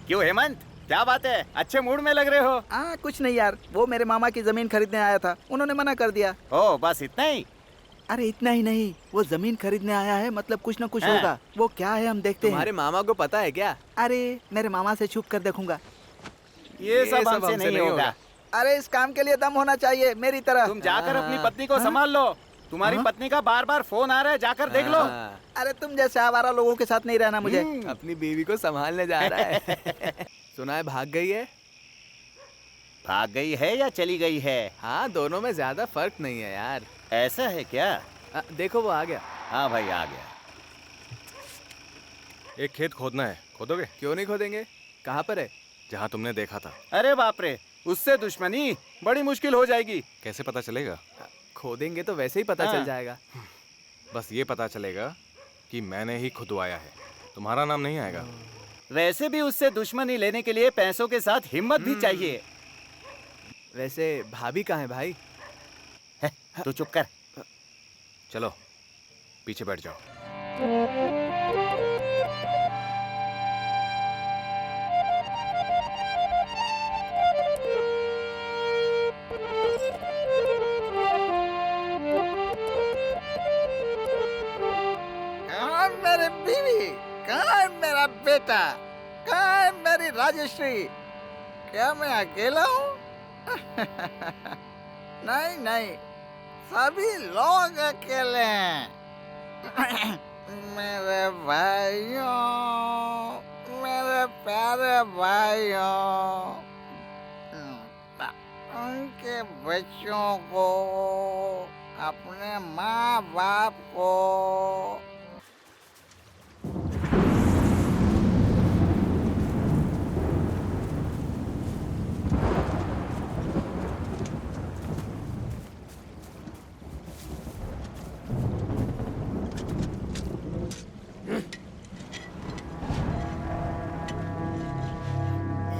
क्यों हेमंत, क्या बात है? अच्छे मूड में लग रहे हो। हाँ कुछ नहीं यार, वो मेरे मामा की जमीन खरीदने आया था, उन्होंने मना कर दिया। ओ बस इतना ही? अरे इतना ही नहीं, वो जमीन खरीदने आया है, मतलब कुछ न कुछ हाँ। होगा। वो क्या है हम देखते हैं। तुम्हारे मामा को पता है क्या? अरे मेरे मामा से छुप कर देखूंगा। ये सब हमसे नहीं होगा। अरे इस काम के लिए दम होना चाहिए मेरी तरह। तुम जाकर अपनी पत्नी को संभाल लो। तुम्हारी पत्नी का बार बार फोन आ रहा है, जाकर देख लो। अरे तुम जैसे आवारा लोगों के साथ नहीं रहना मुझे। अपनी बीवी को संभालने जा रहा है। सुना है भाग गई है। भाग गई है या चली गई है? हाँ दोनों में ज्यादा फर्क नहीं है यार। ऐसा है क्या? देखो वो आ गया। हाँ भाई आ गया। एक खेत खोदना है, खोदोगे? क्यों नहीं खोदेंगे, कहाँ पर है? जहाँ तुमने देखा था। अरे बाप रे, उससे दुश्मनी बड़ी मुश्किल हो जाएगी। कैसे पता चलेगा? खोदेंगे तो वैसे ही पता चल जाएगा। बस ये पता चलेगा कि मैंने ही खुदवाया है, तुम्हारा नाम नहीं आएगा। वैसे भी उससे दुश्मनी लेने के लिए पैसों के साथ हिम्मत भी चाहिए। वैसे भाभी कहाँ है भाई? तू चुप कर। चलो पीछे बैठ जाओ। कहाँ मेरी बीवी, कहाँ मेरा बेटा, कहाँ मेरी राजश्री? क्या मैं अकेला हूँ? नहीं नहीं, सभी लोग अकेले हैं। मेरे भाइयों, मेरे प्यारे भाइयों, उनके बच्चों को, अपने माँ बाप को।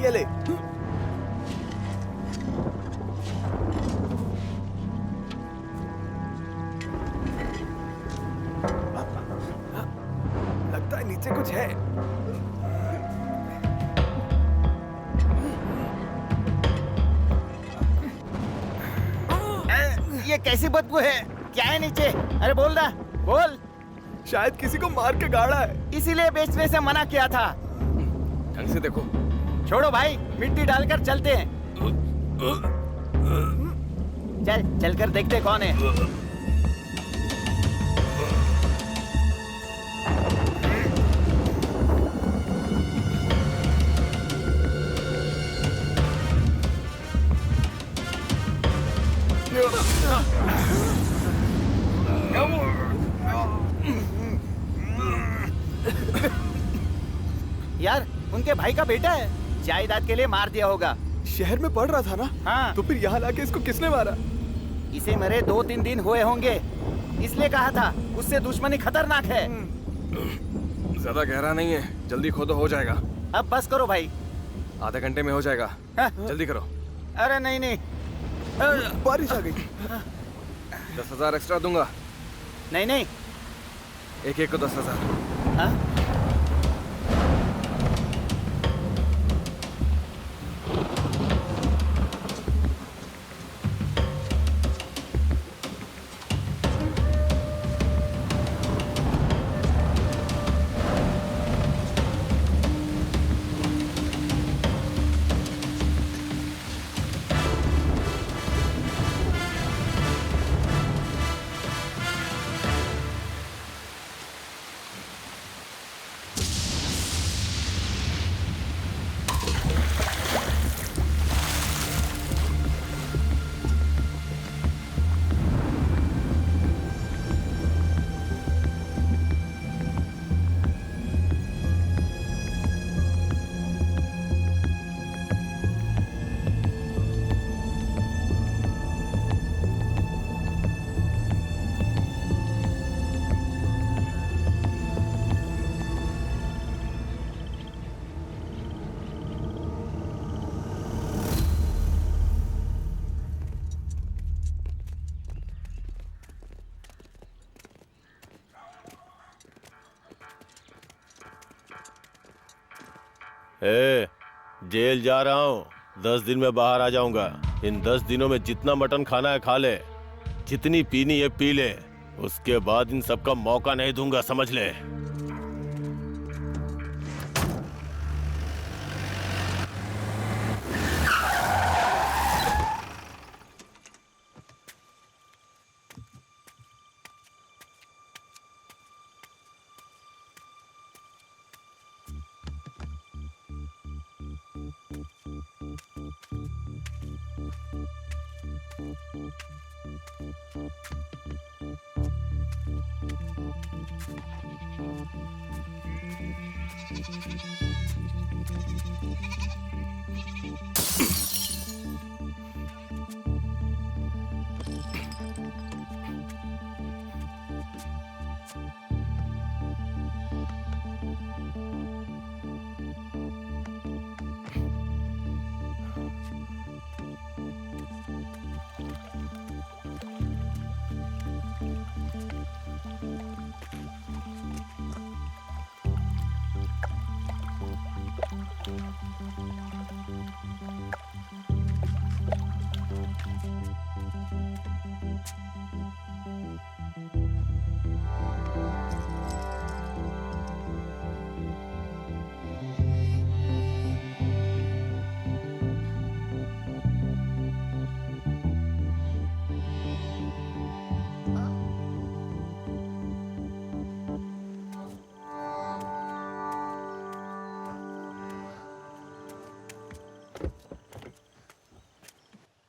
ये ले। लगता है नीचे कुछ है। ये कैसी बदबू है? क्या है नीचे? अरे बोल ना, बोल। शायद किसी को मार के गाड़ा है, इसीलिए बेचने से मना किया था। ढंग से देखो। छोड़ो भाई, मिट्टी डालकर चलते हैं। चल चलकर देखते कौन है। यार उनके भाई का बेटा है, जायदाद के लिए मार दिया होगा। शहर में पढ़ रहा था ना? हाँ। तो फिर यहाँ लाके इसको किसने मारा? इसे मरे 2-3 दिन हुए होंगे, इसलिए कहा था उससे दुश्मनी खतरनाक है। ज्यादा गहरा नहीं है, जल्दी खोदो, हो जाएगा। अब बस करो भाई। आधे घंटे में हो जाएगा। जल्दी करो। अरे नहीं नहीं, बारिश आ गई। 10,000 एक्स्ट्रा दूंगा। नहीं नहीं। एक को 10,000। हाँ? जेल जा रहा हूँ, 10 दिन में बाहर आ जाऊंगा। इन 10 दिनों में जितना मटन खाना है खा ले, जितनी पीनी है पी ले, उसके बाद इन सबका मौका नहीं दूंगा, समझ ले।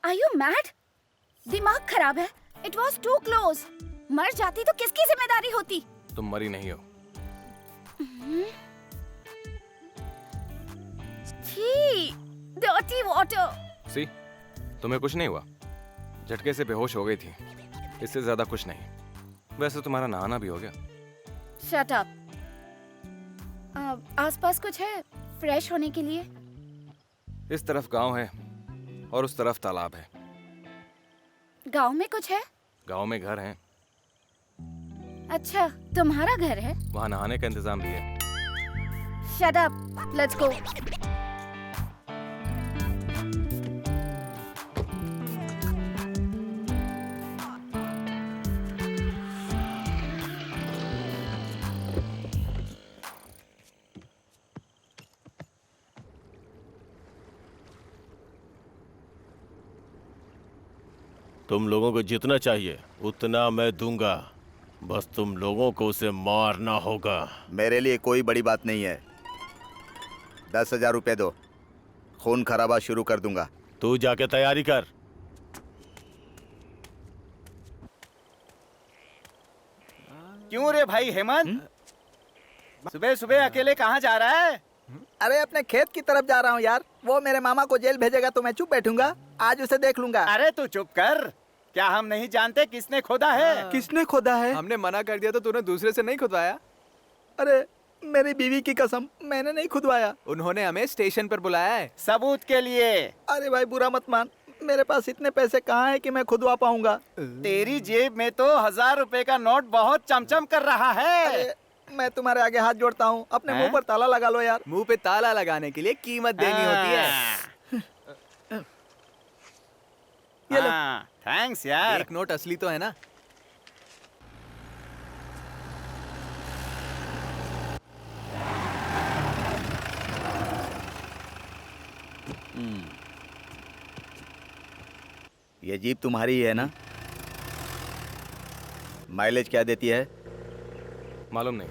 Are you mad? दिमाग खराब है। It was too close. मर जाती तो किसकी जिम्मेदारी होती? तुम मरी नहीं हो। छी, dirty water. सी, तुम्हें कुछ नहीं हुआ। झटके से बेहोश हो गई थी, इससे ज्यादा कुछ नहीं। वैसे तुम्हारा नहाना भी हो गया। Shut up. आसपास कुछ है फ्रेश होने के लिए? इस तरफ गांव है और उस तरफ तालाब है। गांव में कुछ है? गांव में घर हैं। अच्छा, तुम्हारा घर है? वहाँ नहाने का इंतजाम भी है। Shut up. Let's go. तुम लोगों को जितना चाहिए उतना मैं दूंगा, बस तुम लोगों को उसे मारना होगा। मेरे लिए कोई बड़ी बात नहीं है। 10,000 रुपए दो, खून खराबा शुरू कर दूंगा। तू जाके तैयारी कर। क्यों रे भाई हेमंत, सुबह सुबह अकेले कहाँ जा रहा है? अरे अपने खेत की तरफ जा रहा हूँ यार। वो मेरे मामा को जेल भेजेगा तो मैं चुप बैठूंगा, आज उसे देख लूंगा। अरे तू चुप कर, क्या हम नहीं जानते किसने खोदा है? किसने खोदा है? हमने मना कर दिया तो तूने दूसरे से नहीं खुदवाया? अरे मेरी बीवी की कसम, मैंने नहीं खुदवाया। उन्होंने हमें स्टेशन पर बुलाया है। सबूत के लिए। अरे भाई बुरा मत मान, मेरे पास इतने पैसे कहाँ हैं कि मैं खुदवा पाऊंगा। तेरी जेब में तो 1000 रुपए का नोट बहुत चमचम कर रहा है। अरे, मैं तुम्हारे आगे हाथ जोड़ता हूँ, अपने मुंह पर ताला लगा लो यार। मुंह पे ताला लगाने के लिए कीमत देनी होती है। ये लो। थैंक्स यार। एक नोट असली तो है ना? ये जीप तुम्हारी ही है ना? माइलेज क्या देती है? मालूम नहीं।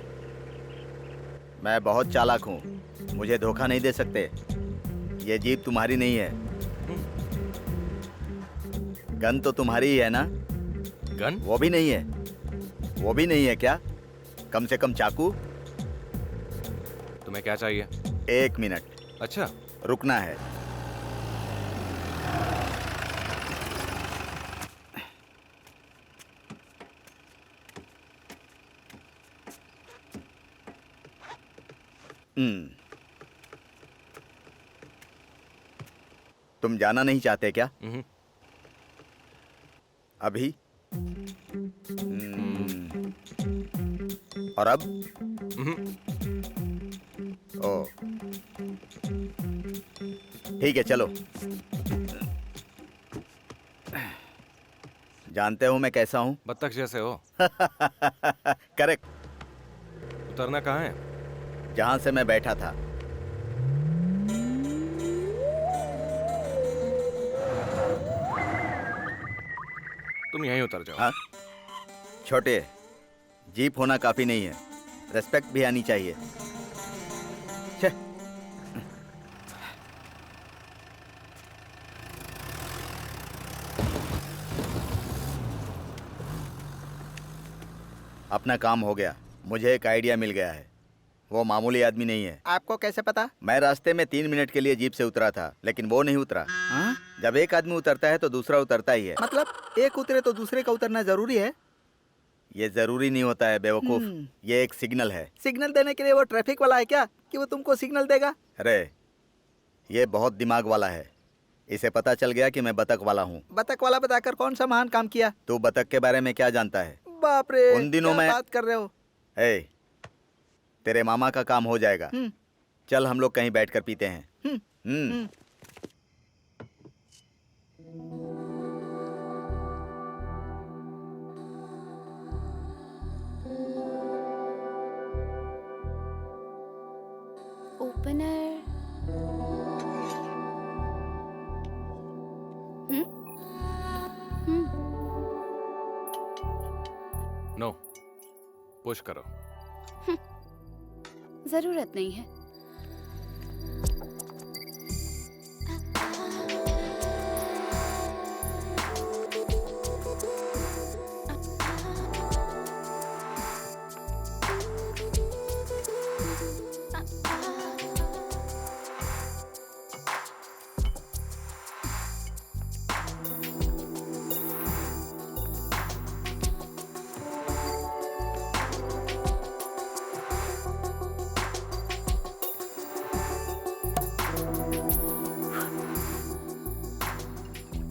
मैं बहुत चालाक हूँ, मुझे धोखा नहीं दे सकते। ये जीप तुम्हारी नहीं है। गन तो तुम्हारी ही है ना? गन? वो भी नहीं है। वो भी नहीं है क्या? कम से कम चाकू? तुम्हें क्या चाहिए? 1 मिनट। अच्छा, रुकना है। तुम जाना नहीं चाहते क्या? अभी? और अब? ओ, ठीक है चलो। जानते हो मैं कैसा हूं? बत्तख जैसे हो। करेक्ट। उतरना कहाँ है? जहां से मैं बैठा था। तुम यहीं उतर जाओ। हाँ? छोटे, जीप होना काफी नहीं है, रेस्पेक्ट भी आनी चाहिए। छे। अपना काम हो गया। मुझे एक आइडिया मिल गया है। वो मामूली आदमी नहीं है। आपको कैसे पता? मैं रास्ते में 3 मिनट के लिए जीप से उतरा था, लेकिन वो नहीं उतरा। हाँ? जब एक आदमी उतरता है तो दूसरा उतरता ही है। मतलब एक उतरे तो दूसरे का उतरना जरूरी है? ये जरूरी नहीं होता है बेवकूफ। ये एक सिग्नल है। सिग्नल देने के लिए वो ट्रैफिक वाला है क्या कि वो तुमको सिग्नल देगा? अरे, ये बहुत दिमाग वाला है। इसे पता चल गया कि मैं बतख वाला हूँ। बतख वाला बताकर कौन सा महान काम किया? तू बतख के बारे में क्या जानता है? बाप रे, उन दिनों क्या में बात कर रहे हो? तेरे मामा का काम हो जाएगा। चल हम लोग कहीं बैठकर पीते हैं। ओपनर। नो, पुश करो। जरूरत नहीं है।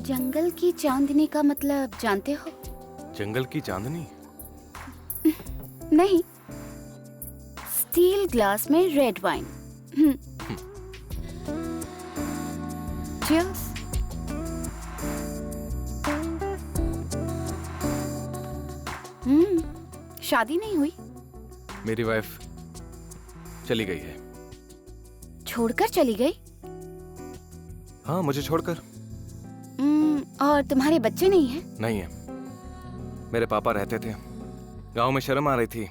जंगल की चांदनी का मतलब जानते हो? जंगल की चांदनी? नहीं, स्टील ग्लास में रेड वाइन। Cheers। शादी नहीं हुई? मेरी वाइफ चली गई है। छोड़कर चली गई? हाँ, मुझे छोड़कर। और तुम्हारे बच्चे नहीं हैं? नहीं है। मेरे पापा रहते थे, गांव में शर्म आ रही थी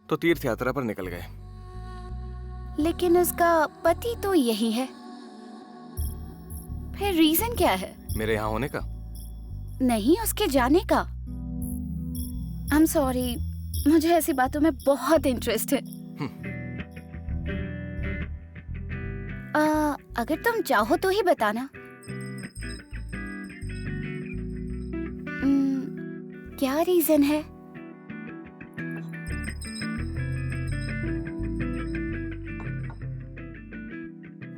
तो तीर्थ यात्रा पर निकल गए। लेकिन उसका पति तो यही है। फिर रीजन क्या है? मेरे यहाँ होने का? नहीं, उसके जाने का। आई एम सॉरी, मुझे ऐसी बातों में बहुत इंटरेस्ट है। अगर तुम चाहो तो ही बताना। क्या रीजन है?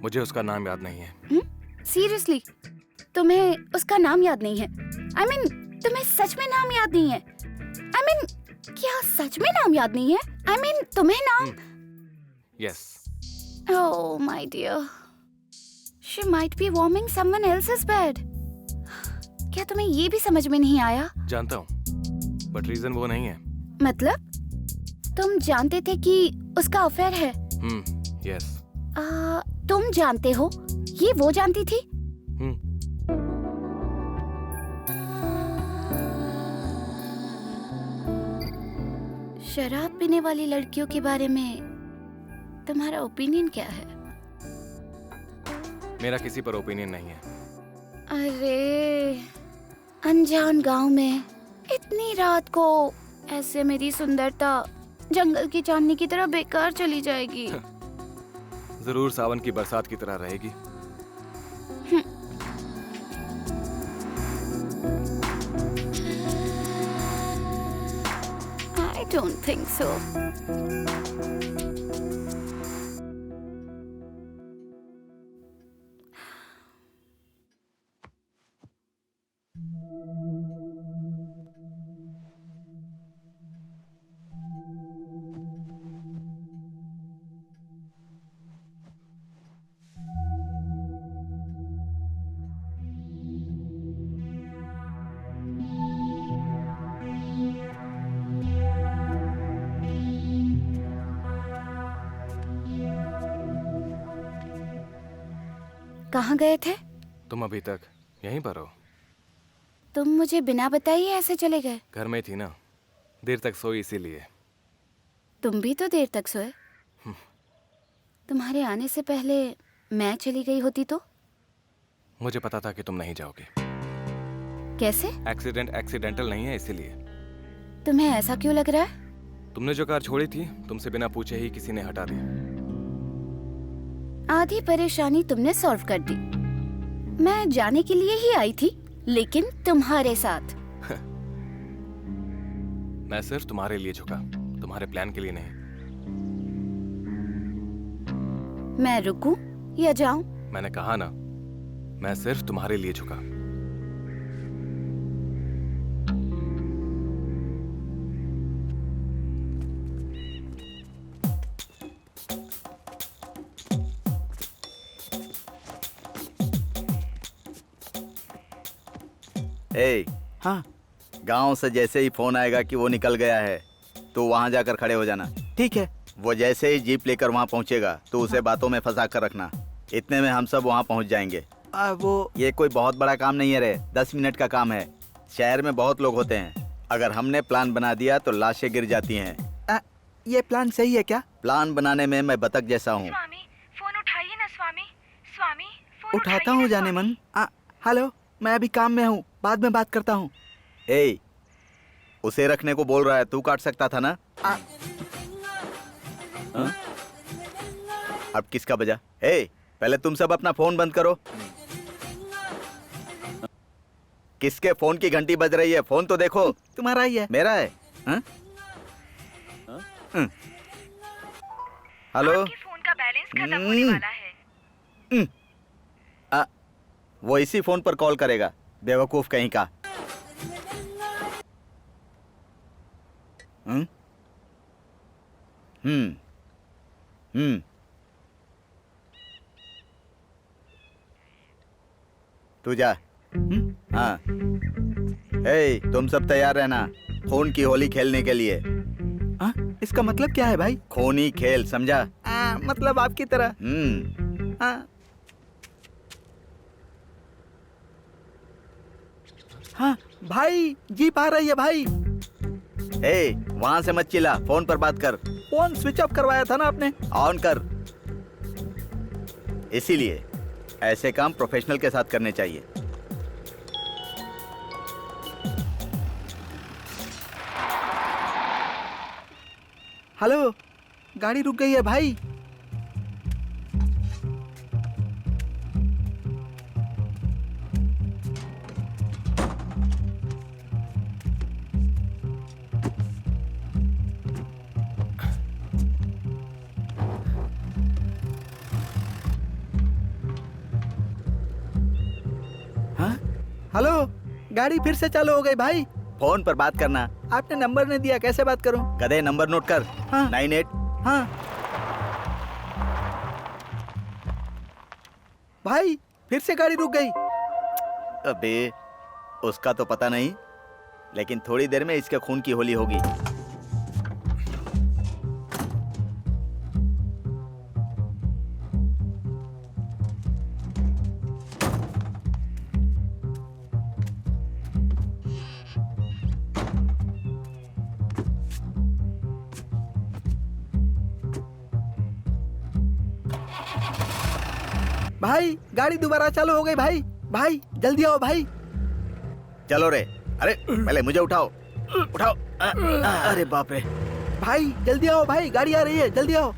मुझे उसका नाम याद नहीं है। सीरियसली तुम्हें उसका नाम याद नहीं है? आई मीन तुम्हें सच में नाम याद नहीं है? आई मीन क्या सच में नाम याद नहीं है? आई मीन तुम्हें नाम? Yes. Oh my dear, she might be warming someone else's bed. क्या तुम्हें ये भी समझ में नहीं आया? जानता हूँ, बट रीजन वो नहीं है। मतलब तुम जानते थे कि उसका अफेयर है? यस। तुम जानते हो, ये वो जानती थी? शराब पीने वाली लड़कियों के बारे में तुम्हारा ओपिनियन क्या है? मेरा किसी पर ओपिनियन नहीं है। अरे अनजान गांव में इतनी रात को ऐसे मेरी सुंदरता जंगल की चांदनी की तरह बेकार चली जाएगी। जरूर सावन की बरसात की तरह रहेगी। I don't think so. कहाँ गए थे? तुम अभी तक यहीं पर हो? तुम मुझे बिना बताए ऐसे चले गए? घर में थी ना, देर तक सोई इसीलिए। तुम भी तो देर तक सोए। तुम्हारे आने से पहले मैं चली गई होती तो? मुझे पता था कि तुम नहीं जाओगे। कैसे? एक्सीडेंटल नहीं है इसीलिए। तुम्हें ऐसा क्यों लग रहा है? तुमने जो कार छोड़ी थी, तुमसे बिना पूछे ही किसी ने हटा दी। आधी परेशानी तुमने सॉल्व कर दी। मैं जाने के लिए ही आई थी, लेकिन तुम्हारे साथ। मैं सिर्फ तुम्हारे लिए झुका, तुम्हारे प्लान के लिए नहीं। मैं रुकूं या जाऊं? मैंने कहा ना, मैं सिर्फ तुम्हारे लिए झुका। हाँ, गांव से जैसे ही फोन आएगा कि वो निकल गया है तो वहां जाकर खड़े हो जाना। ठीक है। वो जैसे ही जीप लेकर वहां पहुंचेगा तो उसे बातों में फंसा कर रखना। इतने में हम सब वहां पहुंच जाएंगे। वो ये कोई बहुत बड़ा काम नहीं है रे, 10 मिनट का काम है। शहर में बहुत लोग होते हैं, अगर हमने प्लान बना दिया तो लाशें गिर जाती हैं। ये प्लान सही है क्या? प्लान बनाने में मैं बतख जैसा हूँ। स्वामी फोन उठाइए ना स्वामी। स्वामी फोन उठाता हूँ जाने मन। हेलो, मैं अभी काम में हूँ, बाद में बात करता हूँ। ए, उसे रखने को बोल रहा है, तू काट सकता था ना? अब किसका बजा? ए, पहले तुम सब अपना फोन बंद करो। किसके फोन की घंटी बज रही है? फोन तो देखो। तुम्हारा ही है। मेरा है। हेलो, फोन का बैलेंस खत्म होने वाला है। वो इसी फोन पर कॉल करेगा, बेवकूफ कहीं का। तू जा। हाँ, हे, तुम सब तैयार रहना खून की होली खेलने के लिए। इसका मतलब क्या है भाई? खूनी खेल, समझा? मतलब आपकी तरह। हाँ भाई, जीप आ रही है भाई। ए, वहां से मत चिल्ला, फोन पर बात कर। फोन स्विच ऑफ करवाया था ना आपने? ऑन कर। इसीलिए ऐसे काम प्रोफेशनल के साथ करने चाहिए। हेलो, गाड़ी रुक गई है भाई। हेलो, गाड़ी फिर से चालू हो गई भाई। फोन पर बात करना। आपने नंबर नहीं दिया, कैसे बात करूं? गधे, नंबर नोट कर। हाँ। 98। हाँ भाई, फिर से गाड़ी रुक गई। अबे, उसका तो पता नहीं, लेकिन थोड़ी देर में इसके खून की होली होगी। भाई, गाड़ी दोबारा चालू हो गई भाई। भाई जल्दी आओ भाई। चलो रे। अरे पहले मुझे उठाओ, उठाओ। अरे बाप रे। भाई जल्दी आओ भाई, गाड़ी आ रही है, जल्दी आओ।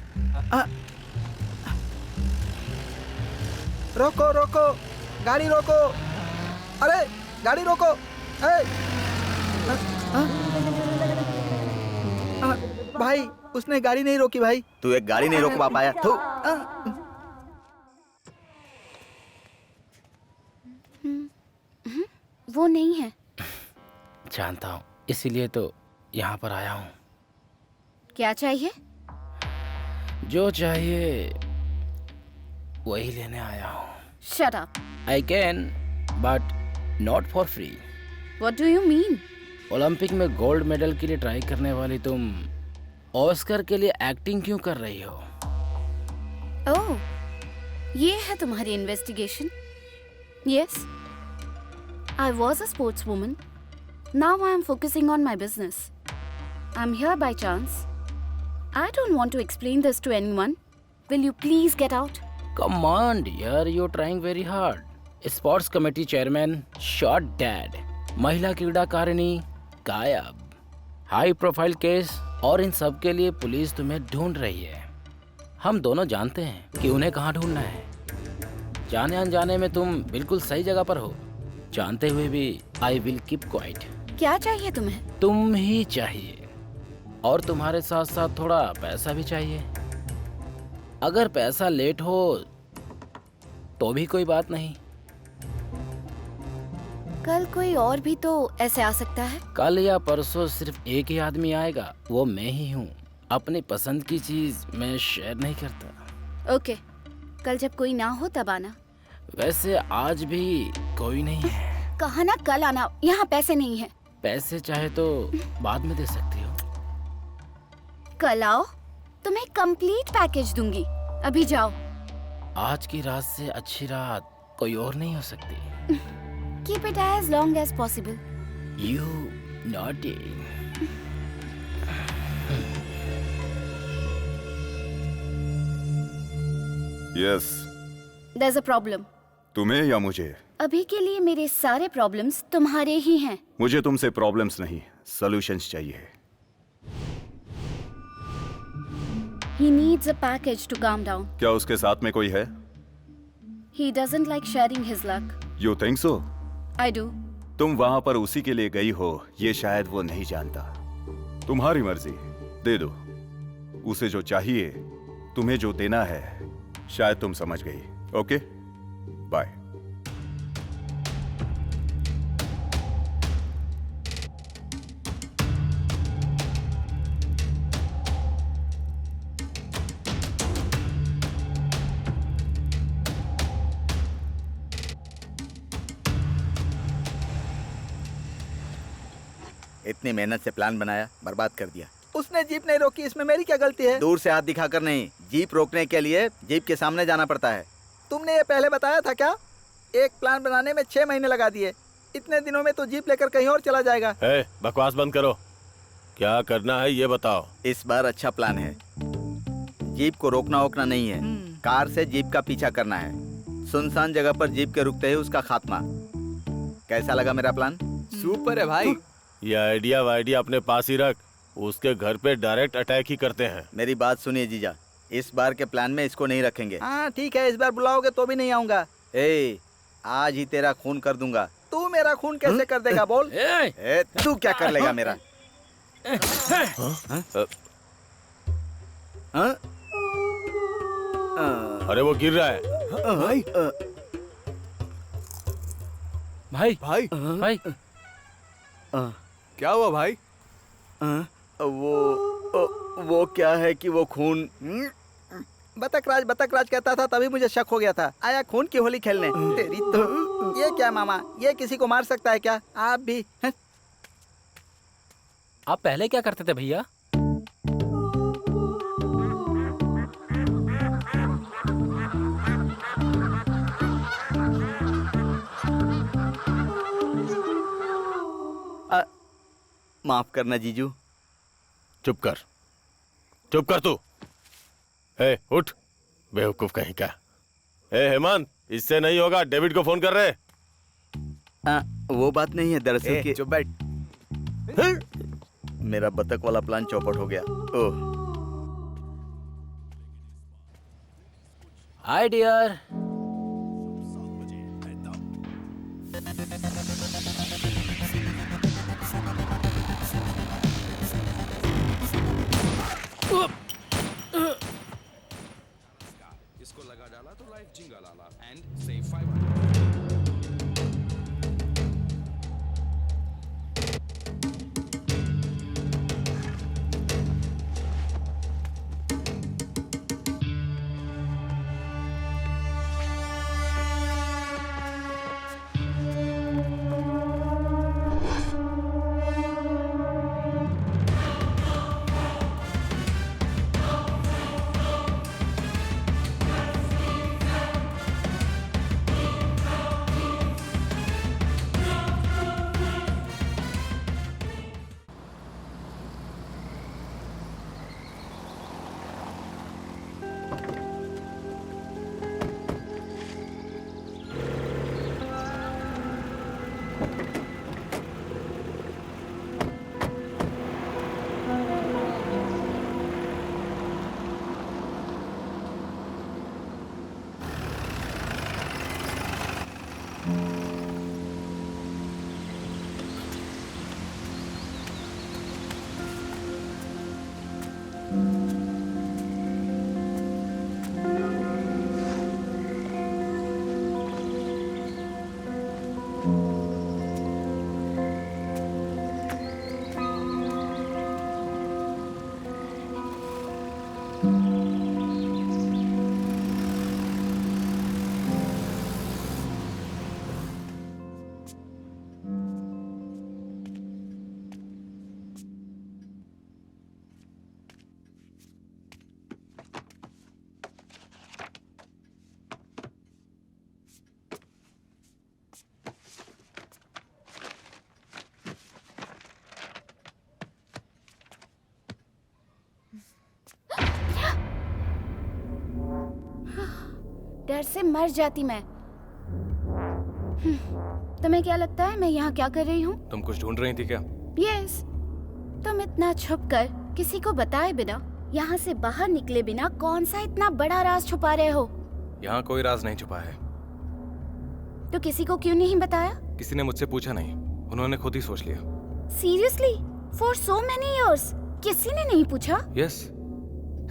रोको रोको, गाड़ी रोको। अरे गाड़ी रोको। भाई उसने गाड़ी नहीं रोकी भाई। तू एक गाड़ी नहीं रोकवा पाया। तू वो नहीं है। जानता हूँ, इसीलिए तो यहाँ पर आया हूँ। क्या चाहिए? जो चाहिए वही लेने आया हूँ। Shut up. I can, but not for free. What do you mean? Olympic में गोल्ड मेडल के लिए ट्राई करने वाली तुम ऑस्कर के लिए एक्टिंग क्यों कर रही हो? ओह, ये है तुम्हारी investigation? Yes. I was a sportswoman. Now I am focusing on my business. I'm here by chance. I don't want to explain this to anyone. Will you please get out? Come on, dear, you're trying very hard. Sports committee chairman shot dead. महिला क्रीड़ाकारिणी गायब. High profile case, और इन सब के लिए police तुम्हें ढूंढ रही है। हम दोनों जानते हैं कि उन्हें कहाँ ढूंढना है। जाने अनजाने में तुम बिल्कुल सही जगह पर हो। जानते हुए भी आई विल कीप क्वाइट। क्या चाहिए तुम्हें? तुम ही चाहिए, और तुम्हारे साथ साथ थोड़ा पैसा भी चाहिए। अगर पैसा लेट हो तो भी कोई बात नहीं। कल कोई और भी तो ऐसे आ सकता है। कल या परसों सिर्फ एक ही आदमी आएगा, वो मैं ही हूँ। अपनी पसंद की चीज मैं शेयर नहीं करता। ओके, कल जब कोई ना हो तब आना। वैसे आज भी कोई नहीं है। कहा ना कल आना, यहाँ पैसे नहीं है। पैसे चाहे तो बाद में दे सकती हो। कल आओ, तुम्हें कंप्लीट पैकेज दूंगी। अभी जाओ। आज की रात से अच्छी रात कोई और नहीं हो सकती। Keep it as long as possible. You naughty. Yes. There's a problem. तुम्हें या मुझे? अभी के लिए मेरे सारे प्रॉब्लम्स तुम्हारे ही हैं। मुझे तुमसे प्रॉब्लम्स नहीं, सॉल्यूशंस चाहिए। He needs a package to calm down. क्या उसके साथ में कोई है? He doesn't like sharing his luck. You think so? I do. तुम वहां पर उसी के लिए गई हो, ये शायद वो नहीं जानता। तुम्हारी मर्जी, दे दो उसे जो चाहिए। तुम्हें जो देना है शायद तुम समझ गई। Okay, bye. इतनी मेहनत से प्लान बनाया, बर्बाद कर दिया। उसने जीप नहीं रोकी, इसमें मेरी क्या गलती है? दूर से हाथ दिखाकर नहीं, जीप रोकने के लिए जीप के सामने जाना पड़ता है। तुमने ये पहले बताया था क्या? एक प्लान बनाने में 6 महीने लगा दिए। इतने दिनों में तो जीप लेकर कहीं और चला जाएगा। बकवास बंद करो। क्या करना है ये बताओ। इस बार अच्छा प्लान है। जीप को रोकना वोकना नहीं है, कार से जीप का पीछा करना है। सुनसान जगह पर जीप के रुकते ही उसका खात्मा। कैसा लगा मेरा प्लान? सुपर है भाई। ये आइडिया वाइडिया अपने पास ही रख, उसके घर पे डायरेक्ट अटैक ही करते हैं। मेरी बात सुनिए जीजा, इस बार के प्लान में इसको नहीं रखेंगे। हाँ ठीक है, इस बार बुलाओगे तो भी नहीं आऊंगा। आज ही तेरा खून कर दूंगा। तू मेरा खून कैसे कर देगा बोल? तू क्या कर लेगा मेरा? अरे वो गिर रहा है। भाई भाई भाई भाई क्या हुआ भाई? वो क्या है कि वो खून बतक राज कहता था, तभी मुझे शक हो गया था। आया खून की होली खेलने। तेरी तो ये क्या मामा, ये किसी को मार सकता है क्या? आप भी हैं? आप पहले क्या करते थे भैया? माफ करना जीजू। चुप कर तू। ए उठ, बेवकूफ कहीं का। ए हेमंत, इससे नहीं होगा, डेविड को फोन कर रहे। वो बात नहीं है दरअसल कि चुप बैठ। मेरा बतख वाला प्लान चौपट हो गया। ओह हाय डियर। इसको लगा डाला तो लाइफ जिंगा लाला एंड सेव 500। डर से मर जाती मैं। तुम्हें क्या लगता है मैं यहाँ क्या कर रही हूँ? तुम कुछ ढूंढ रही थी क्या? यस। तुम इतना छुप कर किसी को बताए बिना, यहाँ से बाहर निकले बिना कौन सा इतना बड़ा राज छुपा रहे हो? यहाँ कोई राज नहीं छुपा है। तो किसी को क्यों नहीं बताया? किसी ने मुझसे पूछा नहीं, उन्होंने खुद ही सोच लिया। Seriously? For so many years किसी ने नहीं पूछा? यस,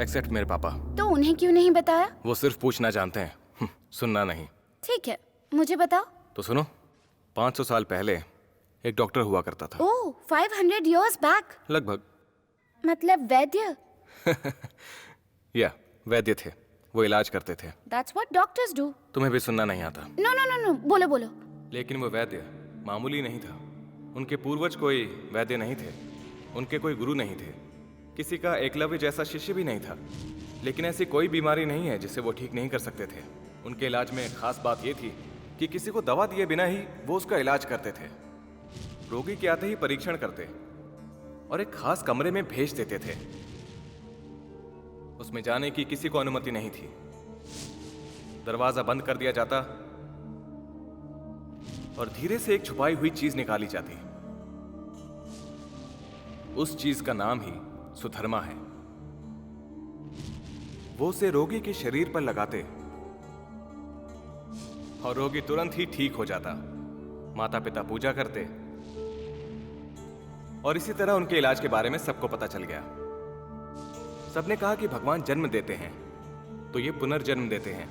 एक्सेप्ट मेरे पापा। तो उन्हें क्यों नहीं बताया? वो सिर्फ पूछना जानते हैं, सुनना नहीं। ठीक है, मुझे बताओ। तो सुनो, 500 साल पहले एक डॉक्टर हुआ करता था। ओह, 500 years back? लगभग। मतलब वैद्य? या वैद्य थे, वो इलाज करते थे। That's what doctors do. तुम्हें भी सुनना नहीं आता? No, no, no, no. बोलो बोलो। लेकिन वो वैद्य मामूली नहीं था। उनके पूर्वज कोई वैद्य नहीं थे, उनके कोई गुरु नहीं थे, किसी का एकलव्य जैसा शिष्य भी नहीं था। लेकिन ऐसी कोई बीमारी नहीं है जिसे वो ठीक नहीं कर सकते थे। उनके इलाज में खास बात ये थी कि किसी को दवा दिए बिना ही वो उसका इलाज करते थे। रोगी के आते ही परीक्षण करते और एक खास कमरे में भेज देते थे। उसमें जाने की किसी को अनुमति नहीं थी। दरवाजा बंद कर दिया जाता और धीरे से एक छुपाई हुई चीज निकाली जाती। उस चीज का नाम ही सुधर्मा है। वो उसे रोगी के शरीर पर लगाते और रोगी तुरंत ही ठीक हो जाता। माता पिता पूजा करते और इसी तरह उनके इलाज के बारे में सबको पता चल गया। सबने कहा कि भगवान जन्म देते हैं तो ये पुनर्जन्म देते हैं।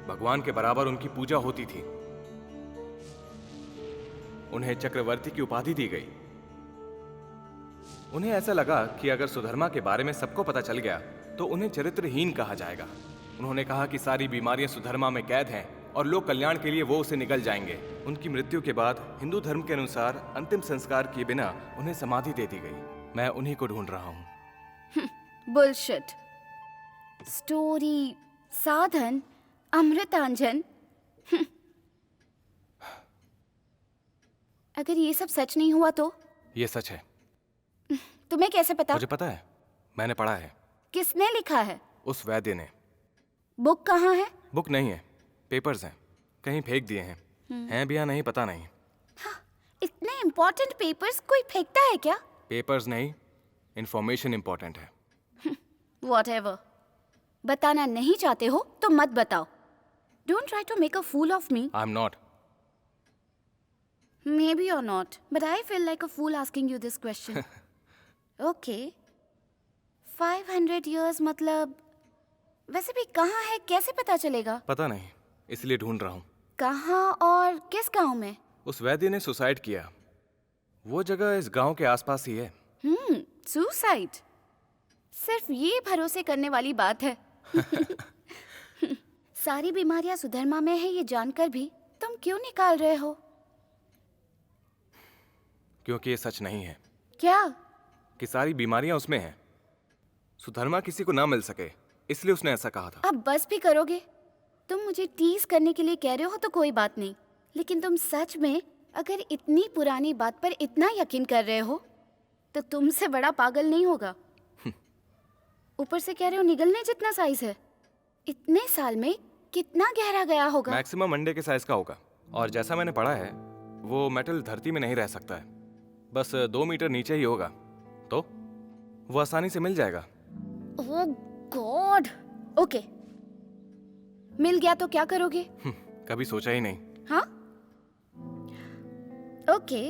भगवान के बराबर उनकी पूजा होती थी। उन्हें चक्रवर्ती की उपाधि दी गई। उन्हें ऐसा लगा कि अगर सुधर्मा के बारे में सबको पता चल गया तो उन्हें चरित्रहीन कहा जाएगा। उन्होंने कहा कि सारी बीमारियां सुधर्मा में कैद हैं और लोक कल्याण के लिए वो उसे निगल जाएंगे। उनकी मृत्यु के बाद हिंदू धर्म के अनुसार अंतिम संस्कार किए बिना उन्हें समाधि दे दी गई। मैं उन्हीं को ढूंढ रहा हूँ। बुलशिट। स्टोरी, साधन, अमृतांजन। अगर ये सब सच नहीं हुआ तो? ये सच है। तुम्हें कैसे पता? मुझे पता है, मैंने पढ़ा है। किसने लिखा है? उस वैद्य ने। बुक कहाँ है? बुक नहीं है, पेपर्स हैं, कहीं फेंक दिए हैं। हैं भी या नहीं पता नहीं। इतने इम्पोर्टेंट पेपर्स कोई फेंकता है क्या? पेपर्स नहीं, इंफॉर्मेशन इंपॉर्टेंट है। Whatever. बताना नहीं चाहते हो तो मत बताओ। Don't try to make a fool of me. I'm not. Maybe you're not, but I feel like a fool asking you this question. Okay. 500 years मतलब वैसे भी कहाँ है, कैसे पता चलेगा? पता नहीं, इसलिए ढूंढ रहा हूँ। कहाँ और किस गांव में? उस वैद्य ने सुसाइड किया। वो जगह इस गांव के आसपास ही है। सुसाइड। सिर्फ ये भरोसे करने वाली बात है। सारी बीमारियां सुधर्मा में है ये जानकर भी तुम क्यों निकाल रहे हो? क्योंकि ये सच नहीं है। क्या? कि सारी बीमारियां उसमें हैं। सुधर्मा किसी को ना मिल सके, इसलिए उसने ऐसा कहा था। अब बस भी करोगे? तुम मुझे टीज करने के लिए कह रहे हो तो कोई बात नहीं, लेकिन तुम सच में अगर इतनी पुरानी बात पर इतना यकीन कर रहे हो तो तुमसे बड़ा पागल नहीं होगा। ऊपर से कह रहे हो निगलने जितना साइज है। इतने साल में कितना गहरा गया होगा? मैक्सिमम अंडे के साइज का होगा। और जैसा मैंने पढ़ा है, वो मेटल धरती में नहीं रह सकता है, बस 2 मीटर नीचे ही होगा, तो वो आसानी से मिल जाएगा। ओह गॉड। ओके, मिल गया तो क्या करोगे? कभी सोचा ही नहीं। हाँ? ओके,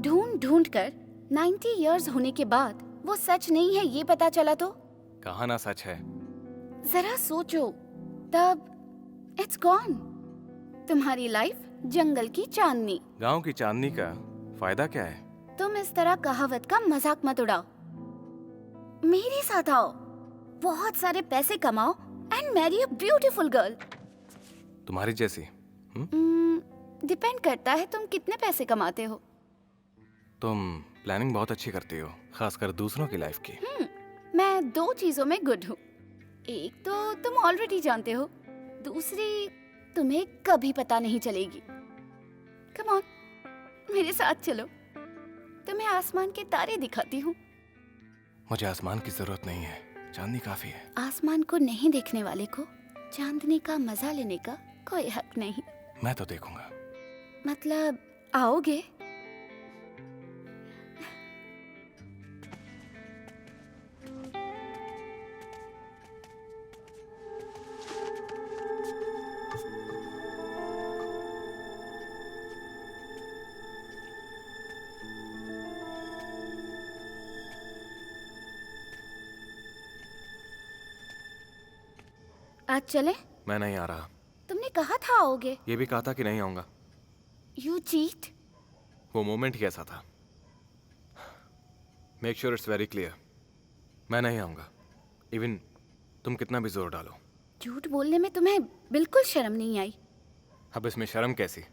ढूंढ ढूंढ कर 90 इयर्स होने के बाद वो सच नहीं है ये पता चला तो? कहा ना सच है। जरा सोचो, तब इट्स गॉन। तुम्हारी लाइफ जंगल की चांदनी। गांव की चांदनी का फायदा क्या है? तुम इस तरह कहावत का मजाक मत उड़ाओ। मेरे साथ आओ, बहुत सारे पैसे कमाओ and marry a beautiful girl. तुम्हारी जैसी? डिपेंड करता है तुम कितने पैसे कमाते हो। तुम प्लानिंग बहुत अच्छी करती हो, खासकर दूसरों की लाइफ की। मैं 2 चीजों में गुड हूँ। एक तो तुम ऑलरेडी जानते हो, दूसरी तुम्हें कभी पता नहीं चलेगी। कम ऑन, मेरे साथ चलो, तुम्हें आसमान के तारे दिखाती हूँ। मुझे आसमान की जरूरत नहीं है, चांदनी काफी है। आसमान को नहीं देखने वाले को चांदनी का मजा लेने का कोई हक नहीं। मैं तो देखूंगा। मतलब आओगे? आज चले? मैं नहीं आ रहा। तुमने कहा था आओगे। ये भी कहा था कि नहीं आऊंगा। You cheat? वो मोमेंट ही ऐसा था। Make sure it's very clear, मैं नहीं आऊंगा, इवन तुम कितना भी जोर डालो। झूठ बोलने में तुम्हें बिल्कुल शर्म नहीं आई? अब इसमें शर्म कैसी?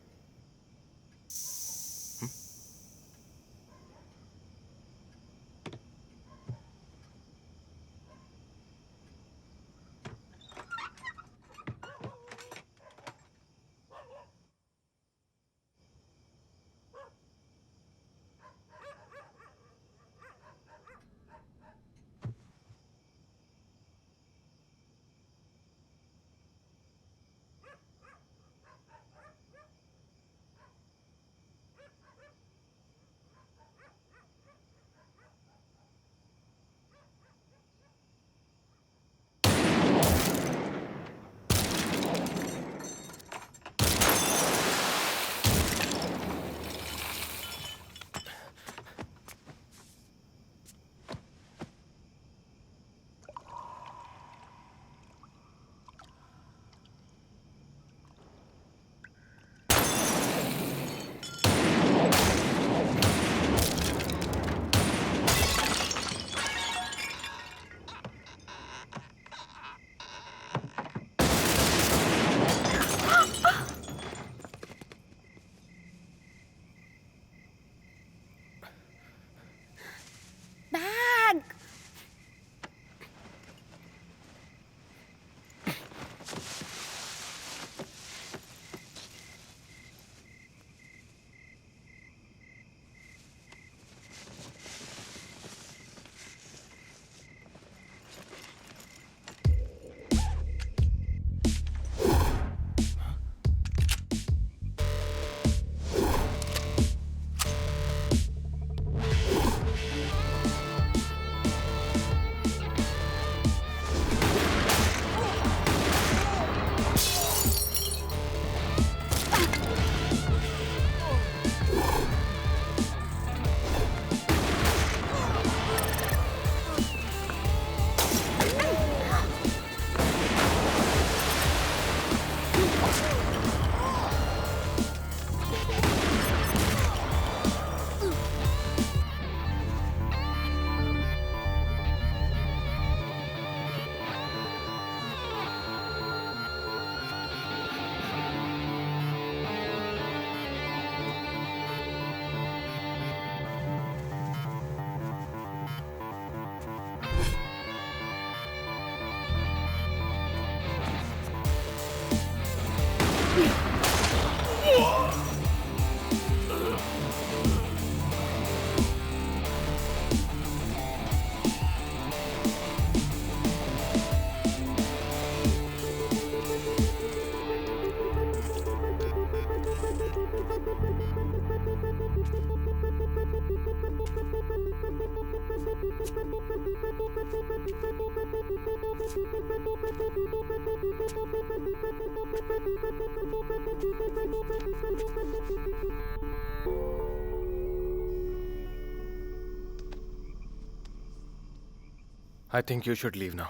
I think you should leave now.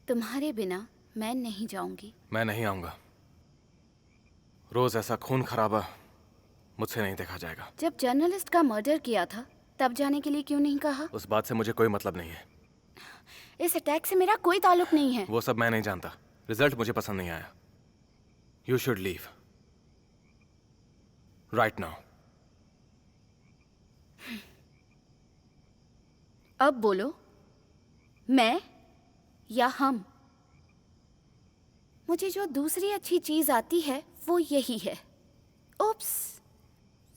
तुम्हारे बिना मैं नहीं जाऊंगी। मैं नहीं आऊंगा। रोज ऐसा खून खराबा मुझसे नहीं देखा जाएगा। जब जर्नलिस्ट का मर्डर किया था तब जाने के लिए क्यों नहीं कहा? उस बात से मुझे कोई मतलब नहीं है। इस अटैक से मेरा कोई ताल्लुक नहीं है। वो सब मैं नहीं जानता। रिजल्ट मुझे पसंद नहीं आया। You should leave right now. अब बोलो, मैं या हम? मुझे जो दूसरी अच्छी चीज आती है वो यही है। ओप्स,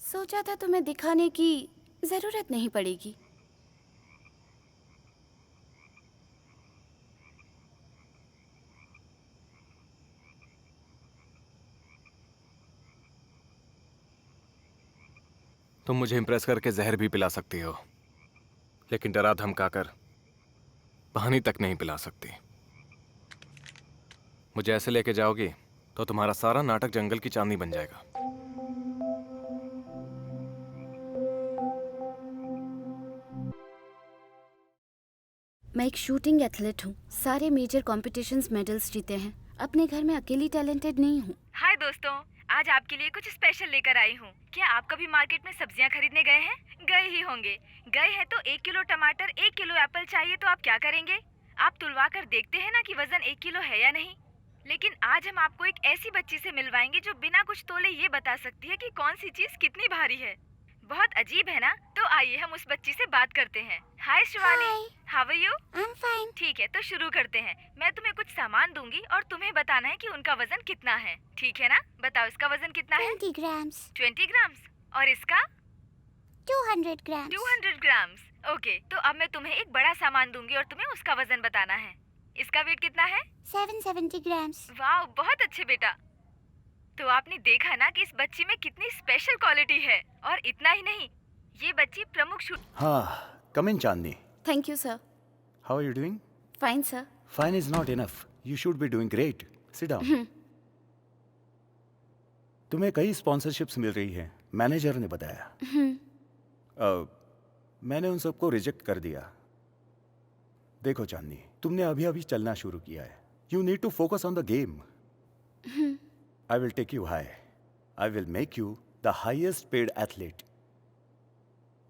सोचा था तुम्हें दिखाने की जरूरत नहीं पड़ेगी। तुम मुझे इम्प्रेस करके जहर भी पिला सकती हो, लेकिन डरा धमकाकर पानी तक नहीं पिला सकती। मुझे ऐसे लेके जाओगी तो तुम्हारा सारा नाटक जंगल की चांदनी बन जाएगा। मैं एक शूटिंग एथलीट हूँ। सारे मेजर कॉम्पिटिशन्स मेडल्स जीते हैं। अपने घर में अकेली टैलेंटेड नहीं हूँ। हाय दोस्तों, आज आपके लिए कुछ स्पेशल लेकर आई हूँ। क्या आप कभी मार्केट में सब्जियाँ खरीदने गए हैं? गए ही होंगे। गए हैं तो 1 किलो टमाटर, 1 किलो एप्पल चाहिए तो आप क्या करेंगे? आप तुलवा कर देखते हैं ना कि वजन 1 किलो है या नहीं। लेकिन आज हम आपको एक ऐसी बच्ची से मिलवाएंगे जो बिना कुछ तोले ये बता सकती है कि कौन सी चीज कितनी भारी है। बहुत अजीब है ना? तो आइए हम उस बच्ची से बात करते हैं। Hi Shivani, how are you? I am fine. ठीक है, तो शुरू करते हैं। मैं तुम्हें कुछ सामान दूंगी और तुम्हें बताना है कि उनका वजन कितना है। ठीक है ना? बताओ इसका वजन कितना है? 20 ग्राम्स। 20 ग्राम्स। और इसका? 200 ग्राम्स। 200 ग्राम्स। ओके, तो अब मैं तुम्हें एक बड़ा सामान दूंगी और तुम्हें उसका वजन बताना है। इसका वेट कितना है? 770 ग्राम्स। वाह, बहुत अच्छे बेटा। तो आपने देखा ना कि इस बच्ची में कितनी स्पेशल क्वालिटी है। और इतना ही नहीं, ये बच्ची प्रमुख हाँ, come in, Chandni. Thank you, sir. How are you doing? Fine, sir. Fine is not enough. You should be doing great. Sit down. तुम्हें कई स्पॉन्सरशिप्स मिल रही हैं, मैनेजर ने बताया। मैंने उन सबको रिजेक्ट कर दिया। देखो चांदनी, तुमने अभी अभी चलना शुरू किया है। You need to focus on the game. I will take you high. I will make you the highest paid athlete,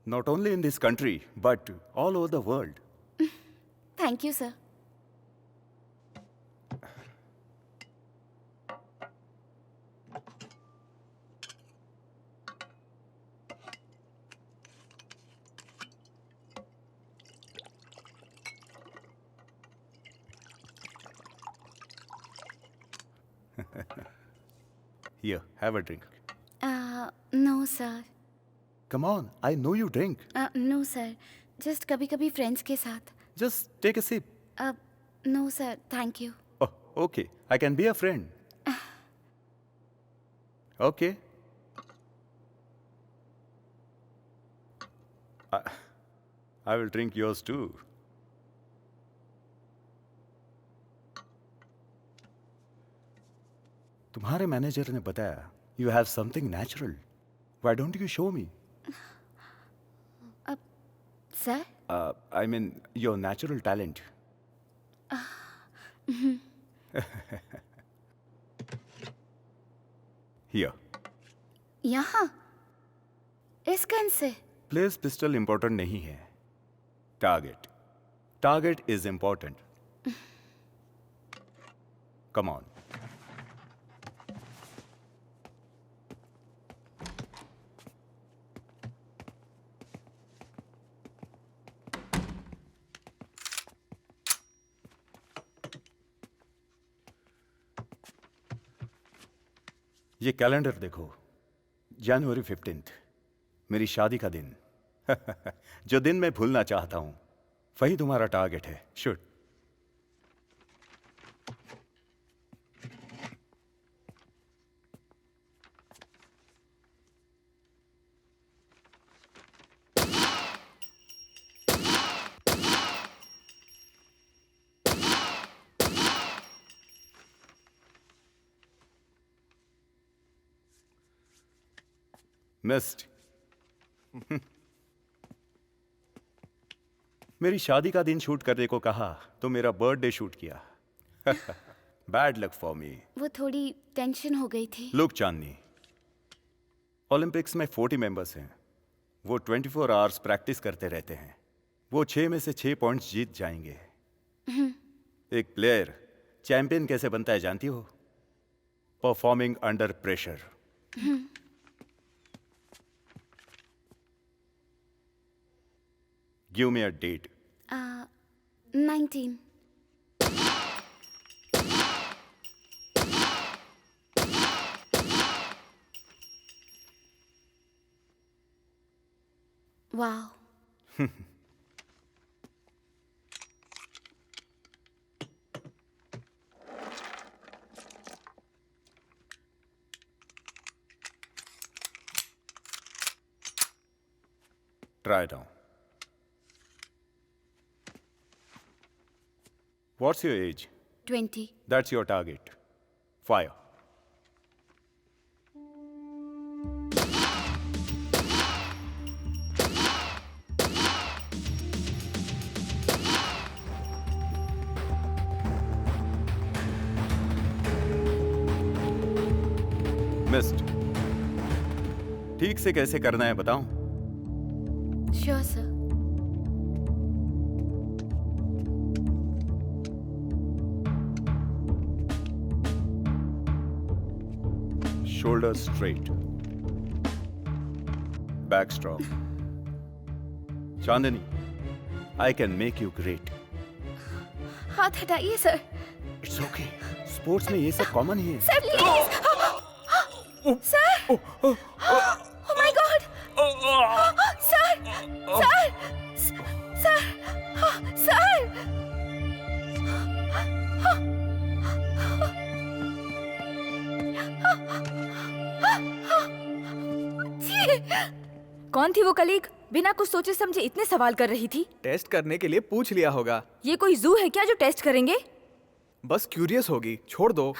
not only in this country but all over the world. Thank you, sir. Here, have a drink. No, sir. Come on, I know you drink. No, sir. Just कभी-कभी friends के साथ. Just take a sip. No, sir. Thank you. Oh, okay. I can be a friend. Okay. I will drink yours too. तुम्हारे manager ने बताया you have something natural. Why don't you show me? Sir? I mean your natural talent. Here. यहाँ? इस gun से? Place pistol important नहीं है, target is important. Come on. ये calendar देखो, जनवरी 15, मेरी शादी का दिन। जो दिन मैं भूलना चाहता हूं, वही तुम्हारा टारगेट है। शुड। मिस्ड। मेरी शादी का दिन शूट करने को कहा तो मेरा बर्थडे शूट किया। Bad luck for me. वो थोड़ी टेंशन हो गई थी। लुक चांदनी, ओलंपिक्स में 40 मेंबर्स हैं। वो 24 आवर्स प्रैक्टिस करते रहते हैं। वो 6 में से 6 पॉइंट्स जीत जाएंगे। एक प्लेयर चैंपियन कैसे बनता है जानती हो? Performing under pressure. Give me a date. 19. Wow. Try it on. What's your age? 20. That's your target. Fire. Missed. ठीक से कैसे करना है बताऊं? Sure, sir. Shoulders straight. Back strong. Chandani, I can make you great. हाथ हटाइए sir. It's okay. Sports में ये सब कॉमन ही है। Sir please. Sir. Oh my God. Sir. Sir. Sir. Sir. कौन थी वो कलीग? बिना कुछ सोचे समझे इतने सवाल कर रही थी। टेस्ट करने के लिए पूछ लिया होगा। ये कोई जू है क्या जो टेस्ट करेंगे? बस क्यूरियस होगी, छोड़ दो।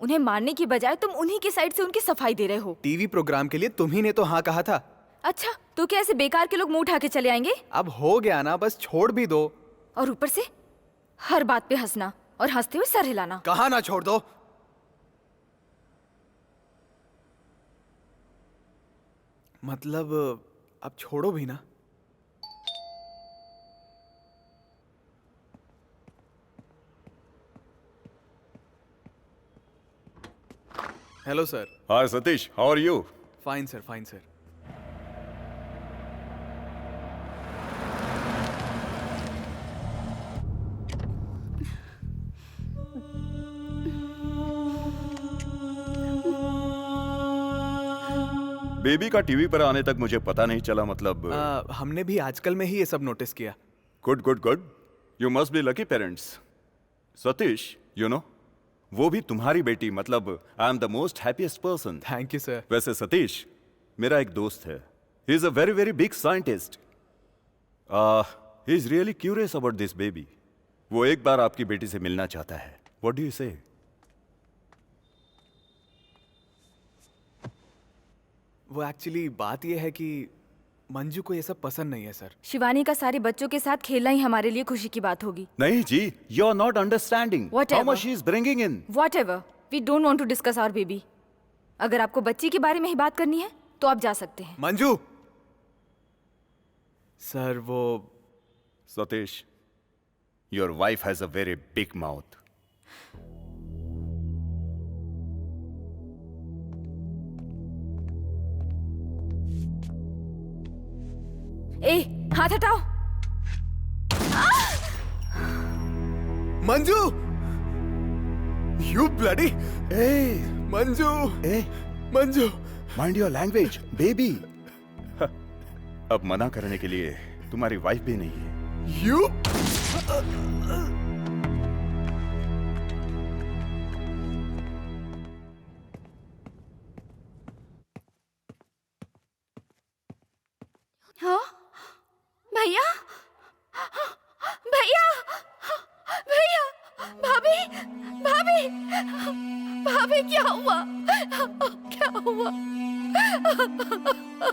उन्हें मारने की बजाय तुम उन्हीं की साइड से उनकी सफाई दे रहे हो। टीवी प्रोग्राम के लिए तुम ही ने तो हाँ कहा था। अच्छा, तो क्या ऐसे बेकार के लोग मुंह उठा के चले आएंगे? अब हो गया ना, बस छोड़ भी दो। और ऊपर से हर बात पे हंसना और हंसते हुए सर हिलाना। कहा ना छोड़ दो। मतलब अब छोड़ो भी ना। Hello sir. Hi Satish, how are you? Fine sir, fine sir. Baby का टीवी पर आने तक मुझे पता नहीं चला। मतलब हमने भी आजकल में ही ये सब नोटिस किया। Good good good. You must be lucky parents. Satish, you know, वो भी तुम्हारी बेटी। मतलब I am the most happiest person. Thank you sir. वैसे सतीश, मेरा एक दोस्त है। He is a very very big scientist. He is really curious about this baby. वो एक बार आपकी बेटी से मिलना चाहता है। व्हाट डू यू से? वो एक्चुअली बात ये है कि मंजू को ये सब पसंद नहीं है सर। शिवानी का सारे बच्चों के साथ खेलना ही हमारे लिए खुशी की बात होगी। नहीं जी, you are not understanding how much she is bringing in. Whatever, we don't want to discuss our baby. अगर आपको बच्ची के बारे में ही बात करनी है तो आप जा सकते हैं। मंजू। सर वो Satish, your wife has a very big mouth. ए, हाथ हटाओ। Manju, you bloody. ए मंजू, ए Manju, mind your language baby. अब मना करने के लिए तुम्हारी वाइफ भी नहीं है। यू हाँ भैया, भैया, भैया, भाभी, भाभी, भाभी क्या हुआ? क्या हुआ? Stay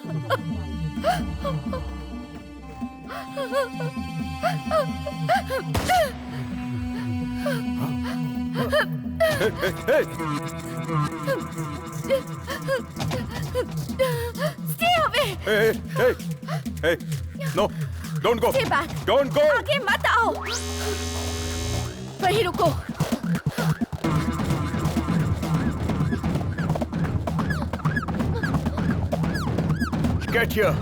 away! Hey, no, don't go. Stay back. Don't go. आगे मत आओ। वहीं रुको। Get here.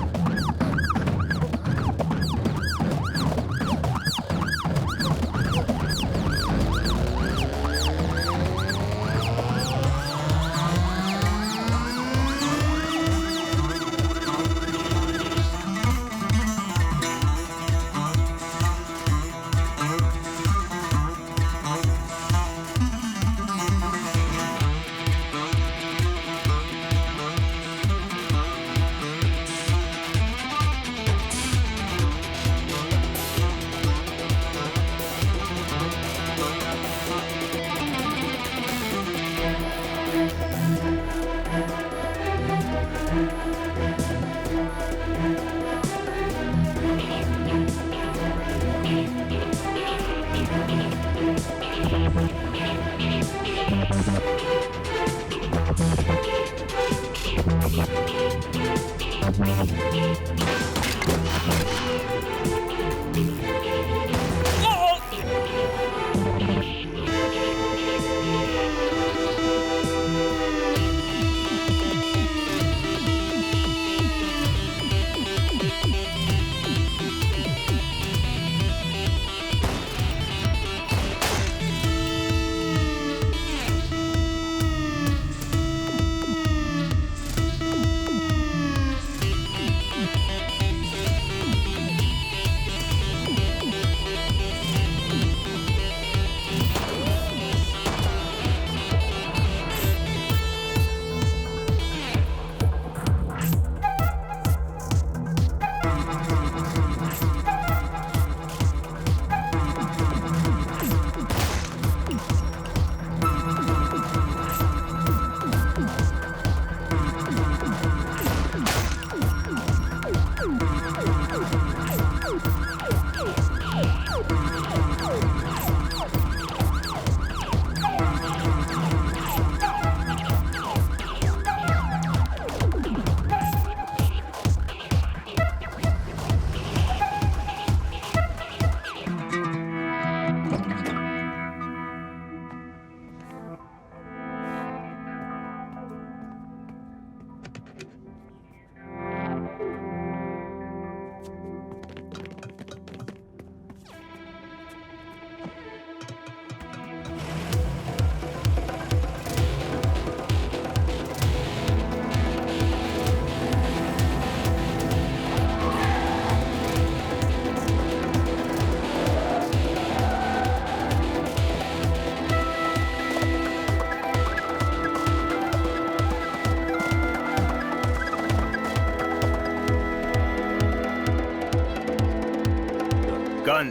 Gun!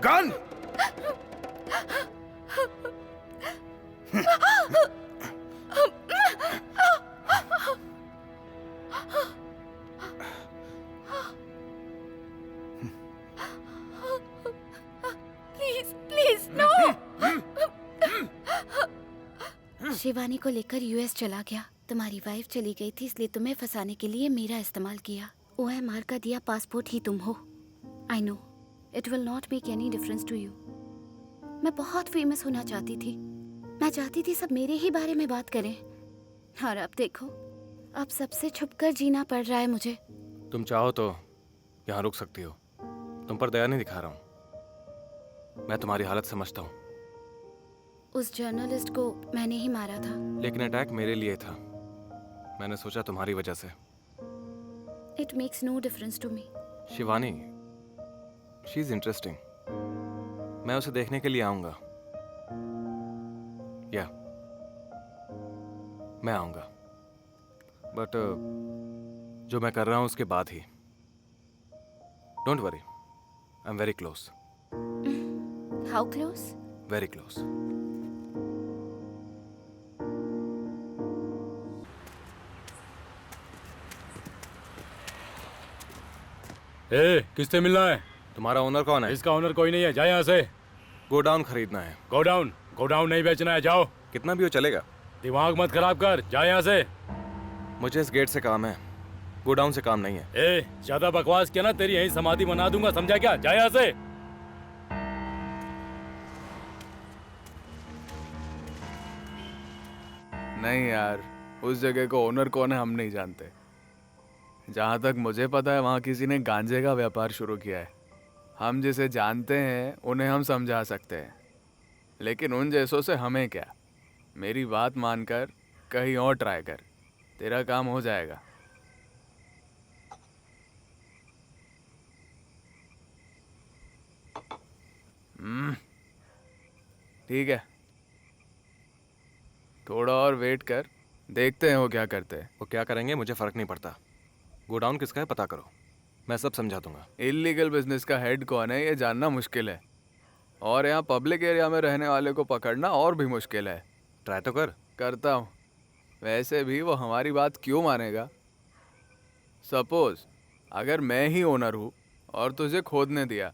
Gun! Please, no! Shivani को लेकर यूएस चला गया। तुम्हारी वाइफ चली गई थी, इसलिए तुम्हें फंसाने के लिए मेरा इस्तेमाल किया। OMR का दिया पासपोर्ट ही तुम हो। I know, it will not make any difference to you. मैं बहुत फेमस होना चाहती थी। मैं चाहती थी सब मेरे ही बारे में बात करें। और अब देखो, अब सबसे छुपकर जीना पड़ रहा है मुझे। तुम चाहो तो यहाँ रुक सकती हो। तुम पर दया नहीं दिखा रहा हूँ। मैं तुम्हारी हालत समझता हूँ। उस जर्नलिस्ट को मैंने ही मारा था। लेकिन अटैक मेरे लिए था। मैंने सोचा तुम्हारी वजह से। It makes no difference to me. Shivani, she is interesting. मैं उसे देखने के लिए आऊंगा। या मैं आऊंगा, बट जो मैं कर रहा हूं उसके बाद ही। Don't worry, I am very close. How close? Very close. किससे मिलना है? तुम्हारा ओनर कौन है? इसका ओनर कोई नहीं है, जा यहाँ से। गोडाउन खरीदना है। गोडाउन? गोडाउन नहीं बेचना है, जाओ। कितना भी हो चलेगा। दिमाग मत खराब कर, जा यहाँ से। मुझे इस गेट से काम है, गोडाउन से काम नहीं है। ज्यादा बकवास किया ना, तेरी यहीं समाधि बना दूंगा, समझा क्या? जा यहाँ से। नहीं यार, उस जगह को ओनर कौन है हम नहीं जानते। जहाँ तक मुझे पता है वहाँ किसी ने गांजे का व्यापार शुरू किया है। हम जिसे जानते हैं उन्हें हम समझा सकते हैं, लेकिन उन जैसों से हमें क्या। मेरी बात मानकर कहीं और ट्राई कर, तेरा काम हो जाएगा। ठीक है, थोड़ा और वेट कर, देखते हैं वो क्या करते हैं। वो क्या करेंगे मुझे फर्क नहीं पड़ता। गोडाउन किसका है पता करो, मैं सब समझा दूंगा। इलीगल बिजनेस का हेड कौन है ये जानना मुश्किल है, और यहाँ पब्लिक एरिया में रहने वाले को पकड़ना और भी मुश्किल है। ट्राई तो कर। करता हूँ। वैसे भी वो हमारी बात क्यों मानेगा? सपोज अगर मैं ही ओनर हूँ और तुझे खोदने दिया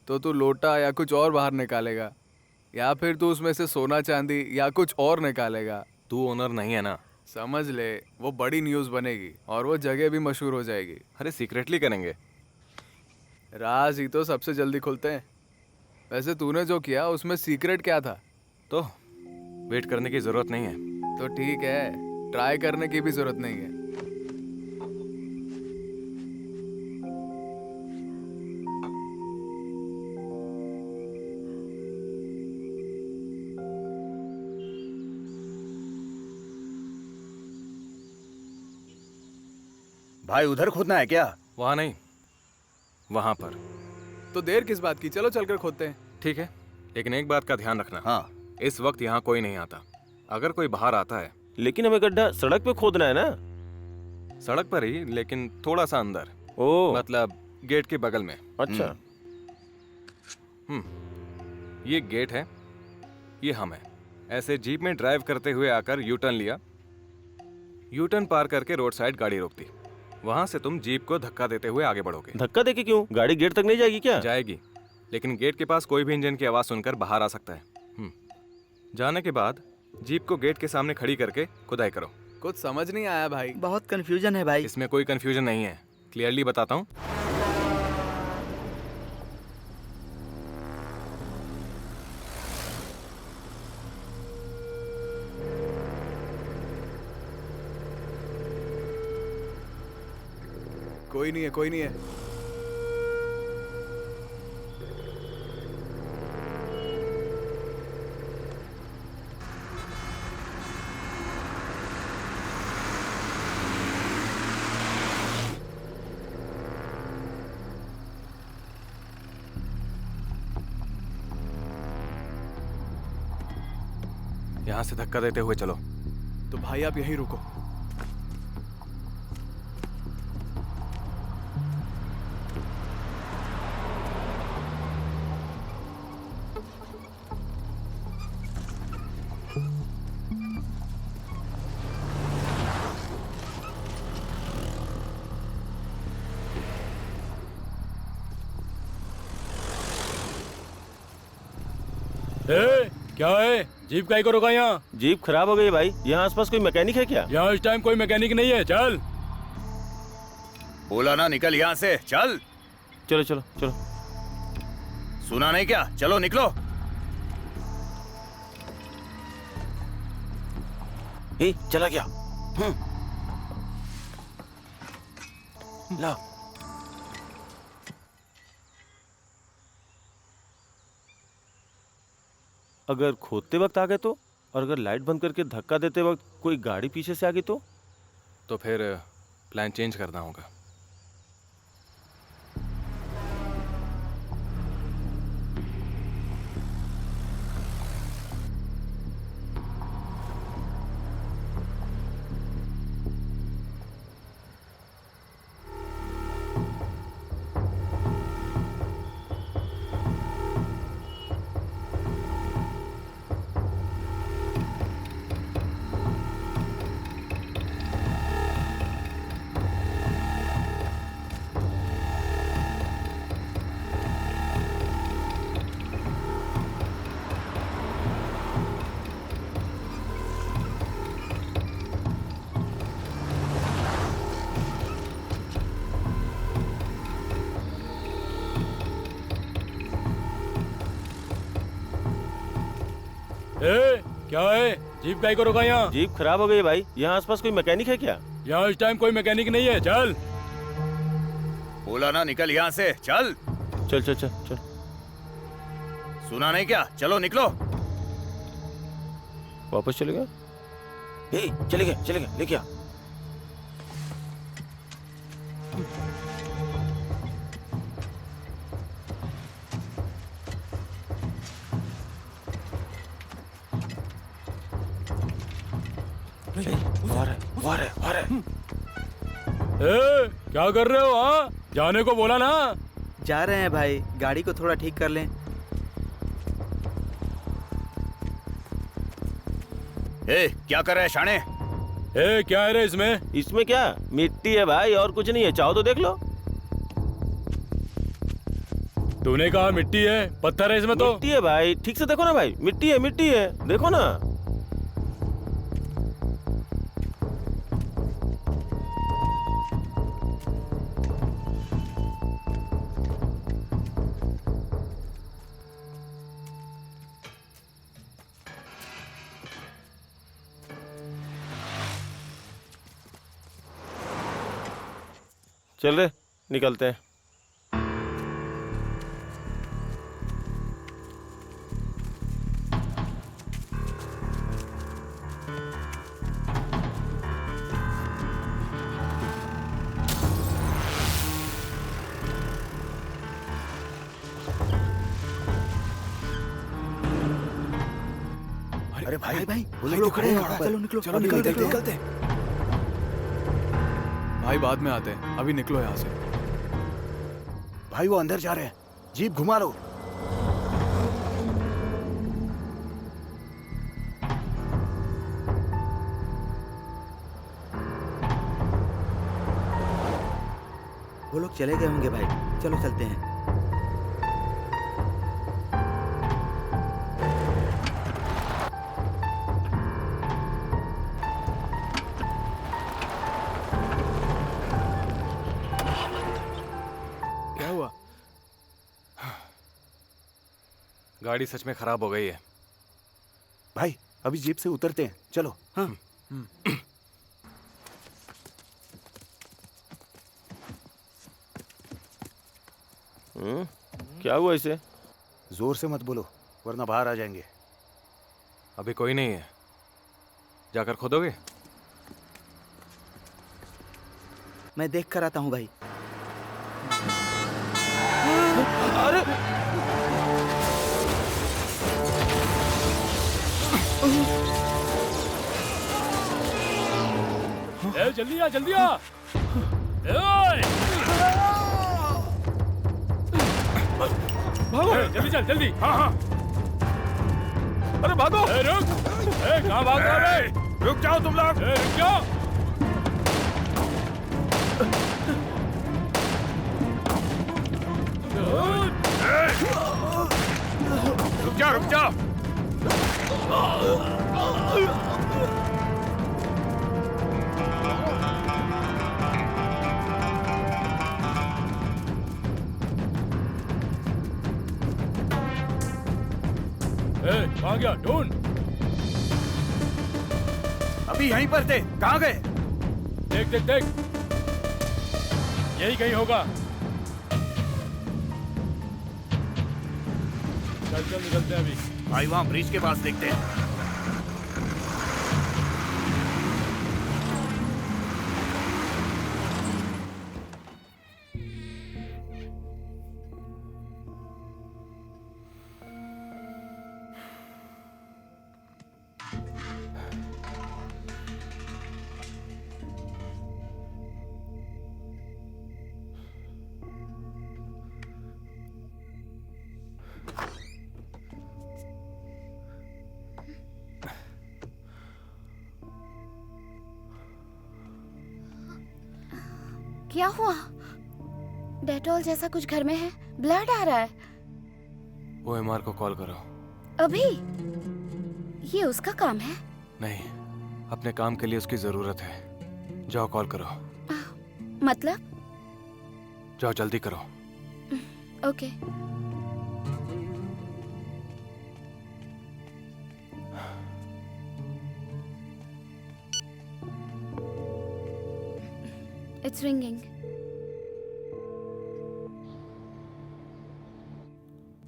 तो तू लोटा या कुछ और बाहर निकालेगा, या फिर तू उसमें से सोना चांदी या कुछ और निकालेगा। तू ओनर नहीं है ना। समझ ले, वो बड़ी न्यूज़ बनेगी और वो जगह भी मशहूर हो जाएगी। अरे सीक्रेटली करेंगे। राज ही तो सबसे जल्दी खुलते हैं। वैसे तूने जो किया उसमें सीक्रेट क्या था? तो वेट करने की जरूरत नहीं है। तो ठीक है, ट्राई करने की भी जरूरत नहीं है। भाई उधर खोदना है क्या? वहाँ नहीं, वहाँ पर। तो देर किस बात की, चलो चलकर खोदते हैं। ठीक है, लेकिन एक बात का ध्यान रखना। हाँ, इस वक्त यहाँ कोई नहीं आता। अगर कोई बाहर आता है। लेकिन हमें गड्ढा सड़क पे खोदना है ना? सड़क पर ही, लेकिन थोड़ा सा अंदर। ओ, मतलब गेट के बगल में। अच्छा। ये गेट है, ये हम है। ऐसे जीप में ड्राइव करते हुए आकर यू टर्न लिया, यू टर्न पार करके रोड साइड गाड़ी रोकती। वहां से तुम जीप को धक्का देते हुए आगे बढ़ोगे। धक्का देके क्यों? गाड़ी गेट तक नहीं जाएगी क्या? जाएगी, लेकिन गेट के पास कोई भी इंजन की आवाज सुनकर बाहर आ सकता है। जाने के बाद जीप को गेट के सामने खड़ी करके खुदाई करो। कुछ समझ नहीं आया भाई। बहुत कंफ्यूजन है भाई। इसमें कोई कंफ्यूजन नहीं है, क्लियरली बताता हूँ। कोई नहीं है, कोई नहीं है। यहाँ से धक्का देते हुए चलो। तो भाई आप यहीं रुको। क्या है? जीप काहे को रोका यहाँ? जीप खराब हो गई भाई। यहाँ आसपास कोई मैकेनिक है क्या? यहाँ इस टाइम कोई मैकेनिक नहीं है, चल। बोला ना निकल यहाँ से, चल। चलो चलो चलो। सुना नहीं क्या? चलो निकलो। चला गया। ला। अगर खोदते वक्त आ गए तो, और अगर लाइट बंद करके धक्का देते वक्त कोई गाड़ी पीछे से आ गई तो फिर प्लान चेंज करना होगा। क्या है? जीप काहे को रोका यहाँ? जीप खराब हो गई भाई। यहाँ आसपास कोई मैकेनिक है क्या? यहाँ इस टाइम कोई मैकेनिक नहीं है। चल बोला ना निकल यहाँ से, चल। चल चल चल चल। सुना नहीं क्या? चलो निकलो। वापस चले गए? चले गए लेके आ। क्या कर रहे हो? हाँ, जाने को बोला ना। जा रहे हैं भाई, गाड़ी को थोड़ा ठीक कर लें। क्या कर रहे हैं शाणे? क्या है रे इसमें? इसमें क्या? मिट्टी है भाई, और कुछ नहीं है। चाहो तो देख लो। तूने कहा मिट्टी है, पत्थर है इसमें तो। मिट्टी है भाई, ठीक से देखो ना भाई। मिट्टी है, देखो ना। चल रे, निकलते हैं। अरे भाई भाई लोग खड़े हैं। चलो निकलो, चलो निकलते हैं। भाई बाद में आते हैं, अभी निकलो यहाँ से। भाई वो अंदर जा रहे हैं, जीप घुमा लो। वो लोग चले गए होंगे भाई, चलो चलते हैं। क्या हुआ? गाड़ी सच में खराब हो गई है। भाई अभी जीप से उतरते हैं, चलो। हाँ। क्या हुआ इसे? जोर से मत बोलो वरना बाहर आ जाएंगे। अभी कोई नहीं है, जाकर खोदोगे? मैं देख कर आता हूँ भाई। अरे जल्दी आ, जल्दी आ। भागो, जल्दी चल, जल्दी। हाँ। अरे भागो। रुक। कहाँ भाग रहा है? रुक जाओ तुम लोग। रुक जाओ। रुक जा। कहाँ गया? ढूंढ। अभी यहीं पर थे, कहाँ गए? देख देख देख, यही कहीं होगा। चल चल निकलते हैं अभी। भाई वहाँ ब्रिज के पास देखते हैं। क्या हुआ? डेटॉल जैसा कुछ घर में है, ब्लड आ रहा है। OMR को कॉल करो। अभी? ये उसका काम है? नहीं, अपने काम के लिए उसकी जरूरत है। जाओ कॉल करो। मतलब? जाओ जल्दी करो। ओके। It's ringing.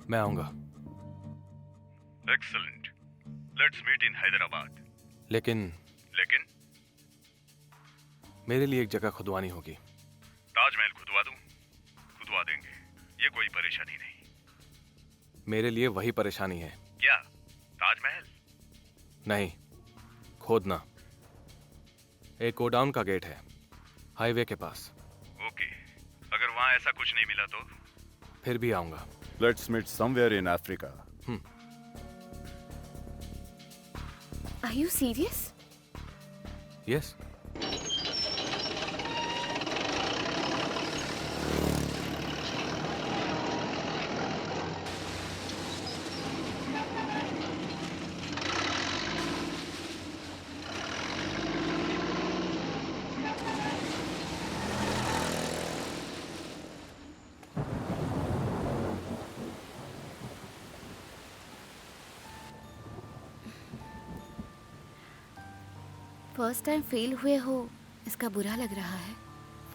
मैं आऊंगा, Excellent. Let's meet in Hyderabad. लेकिन मेरे लिए एक जगह खुदवानी होगी। ताजमहल खुदवा दूं? खुदवा देंगे, ये कोई परेशानी नहीं। मेरे लिए वही परेशानी है। क्या ताजमहल? नहीं, खोदना। एक गोडाउन का गेट है, हाईवे के पास। ओके, अगर वहां ऐसा कुछ नहीं मिला तो फिर भी आऊंगा। Let's meet somewhere in Africa. Are you serious? Yes. First time fail हुए हो, इसका बुरा लग रहा है।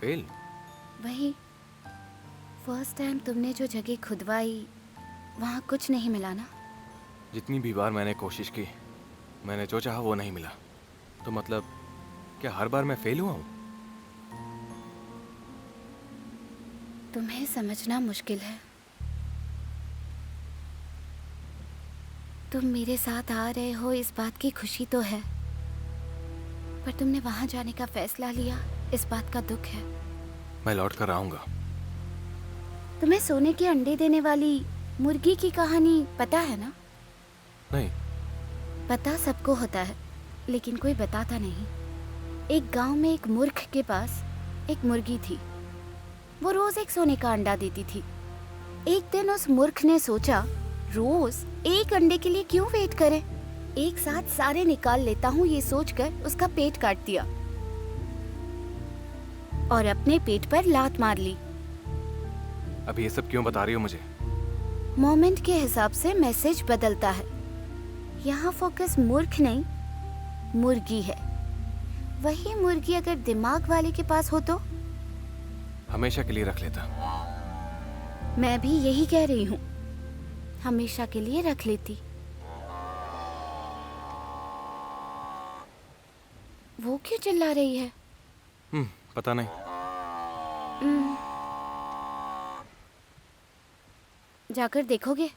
फेल? वही, फर्स्ट टाइम तुमने जो जगह खुदवाई वहाँ कुछ नहीं मिला ना? जितनी भी बार मैंने कोशिश की, मैंने जो चाहा वो नहीं मिला। तो मतलब क्या हर बार मैं फेल हुआ हूँ? तुम्हें समझना मुश्किल है। तुम मेरे साथ आ रहे हो इस बात की खुशी तो है, पर तुमने वहां जाने का फैसला लिया, इस बात का दुख है। मैं लौट कर आऊंगा। तुम्हें सोने के अंडे देने वाली मुर्गी की कहानी पता है ना? नहीं। पता सबको होता है, लेकिन कोई बताता नहीं। एक गांव में एक मूर्ख के पास एक मुर्गी थी। वो रोज एक सोने का अंडा देती थी। एक दिन उस मूर्ख ने सोचा, रोज एक अंडे के लिए क्यों वेट करें, एक साथ सारे निकाल लेता हूँ। ये सोचकर उसका पेट काट दिया और अपने पेट पर लात मार ली। अब ये सब क्यों बता रही हो मुझे? मोमेंट के हिसाब से मैसेज बदलता है। यहाँ फोकस मूर्ख नहीं, मुर्गी है। वही मुर्गी अगर दिमाग वाले के पास हो तो हमेशा के लिए रख लेता। मैं भी यही कह रही हूँ, हमेशा के लिए रख लेती। वो क्यों चिल्ला रही है? पता नहीं। जाकर देखोगे?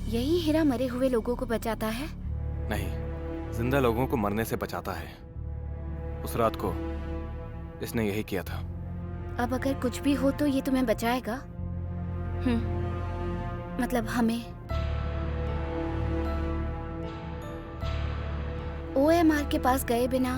यही हीरा मरे हुए लोगों को बचाता है? नहीं, जिंदा लोगों को मरने से बचाता है। उस रात को इसने यही किया था। अब अगर कुछ भी हो तो ये तुम्हें बचाएगा? मतलब हमें? OMR के पास गए बिना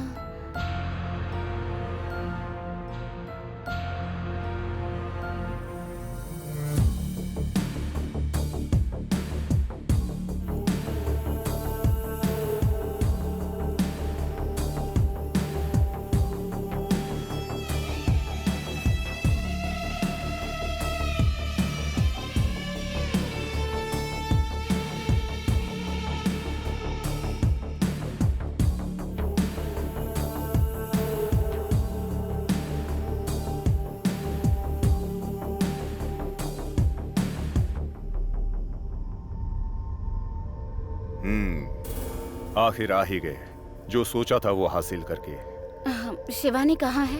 आखिर आ ही गए। जो सोचा था वो हासिल करके। शिवानी कहाँ है?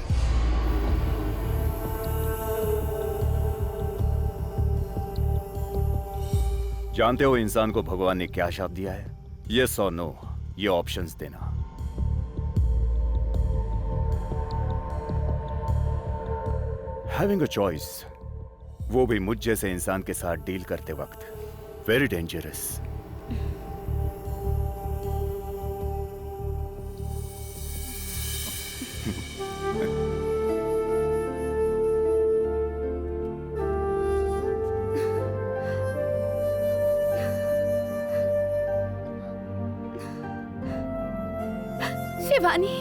जानते हो इंसान को भगवान ने क्या शाप दिया है? यस और नो, ये ऑप्शंस देना। हैविंग अ चॉइस, वो भी मुझ जैसे इंसान के साथ डील करते वक्त, very dangerous. Shivani,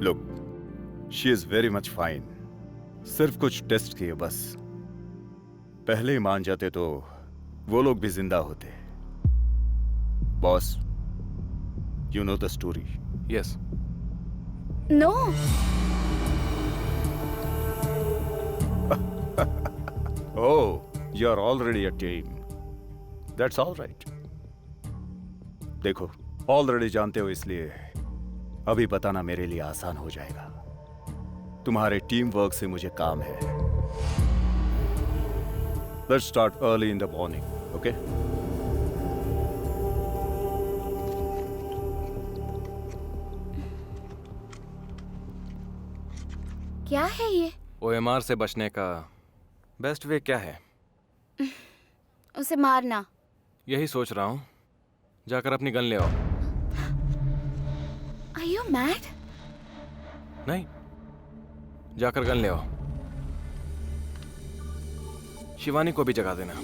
look, she is very much fine. सिर्फ कुछ टेस्ट किए बस। पहले ही मान जाते तो वो लोग भी जिंदा होते। Boss, you know the story? Yes. No. Oh, you're already a team. That's all right. देखो, ऑलरेडी जानते हो इसलिए अभी बताना मेरे लिए आसान हो जाएगा। तुम्हारे टीम वर्क से मुझे काम है। Let's start early in the morning, okay? क्या है ये? OMR से बचने का बेस्ट वे क्या है? उसे मारना। यही सोच रहा हूँ। जाकर अपनी गन ले आओ। Are you mad? नहीं, जाकर गन ले आओ। शिवानी को भी जगा देना।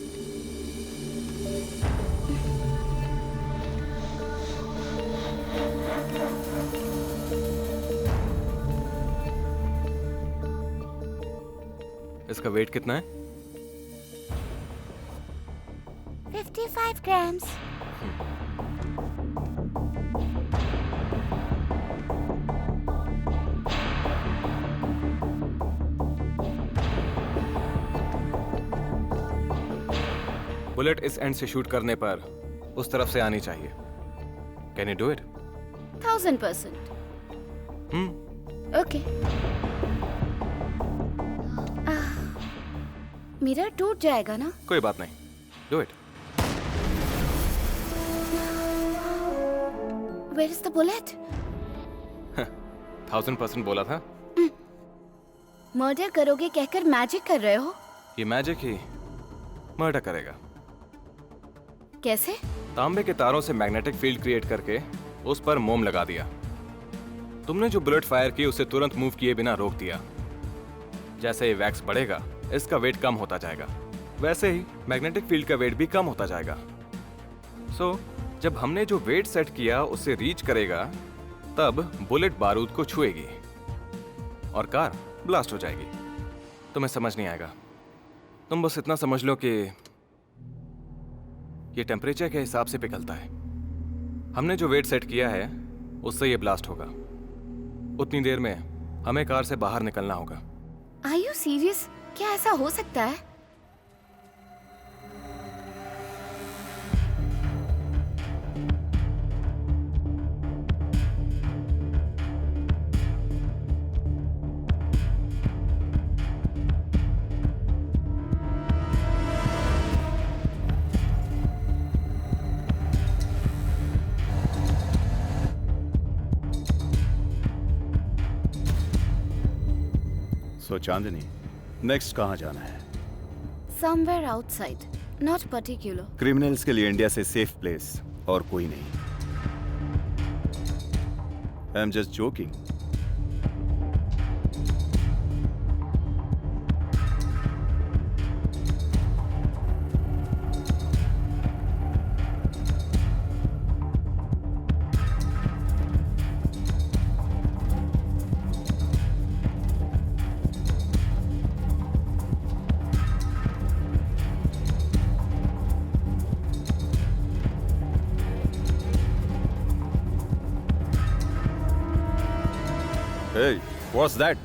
इसका वेट कितना है? 55 grams. बुलेट इस एंड से शूट करने पर उस तरफ से आनी चाहिए। Can you do it? 1000%. Okay. Mirror टूट जाएगा ना? कोई बात नहीं, do it. Where is the bullet? 1000% बोला था। मर्डर करोगे कहकर मैजिक कर रहे हो? ये मैजिक ही मर्डर करेगा। कैसे? तांबे के तारों से मैग्नेटिक फील्ड क्रिएट करके उस पर मोम लगा दिया। तुमने जो बुलेट फायर की उसे तुरंत मूव किए बिना रोक दिया। जैसे ये वैक्स बढ़ेगा, इसका वेट कम होता जाएगा। वैसे ही मैग्नेटिक फील्ड का वेट भी कम होता जाएगा। सो जब हमने जो वेट सेट किया उससे रीच करेगा, तब बुलेट बारूद को छुएगी और कार ब्लास्ट हो जाएगी। तुम्हें समझ नहीं आएगा। तुम बस इतना समझ लो कि ये टेम्परेचर के हिसाब से पिघलता है। हमने जो वेट सेट किया है उससे ये ब्लास्ट होगा। उतनी देर में हमें कार से बाहर निकलना होगा। Are you serious? क्या ऐसा हो सकता है? सो चांदनी, नेक्स्ट कहाँ जाना है? Somewhere outside, not particular. Criminals के लिए इंडिया से सेफ प्लेस और कोई नहीं। I am just joking. Hey, what's that?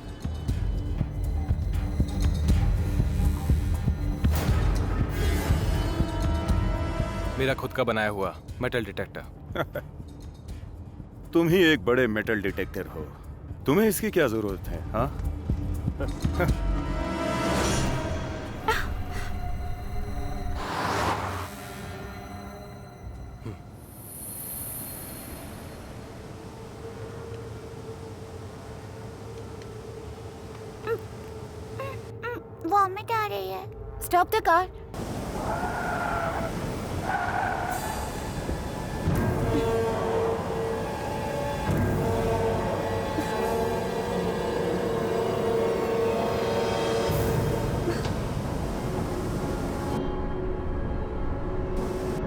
मेरा खुद का बनाया हुआ मेटल डिटेक्टर। तुम ही एक बड़े मेटल डिटेक्टर हो, तुम्हें इसकी क्या जरूरत है? हाँ? वॉमिट आ रही है। Stop the car.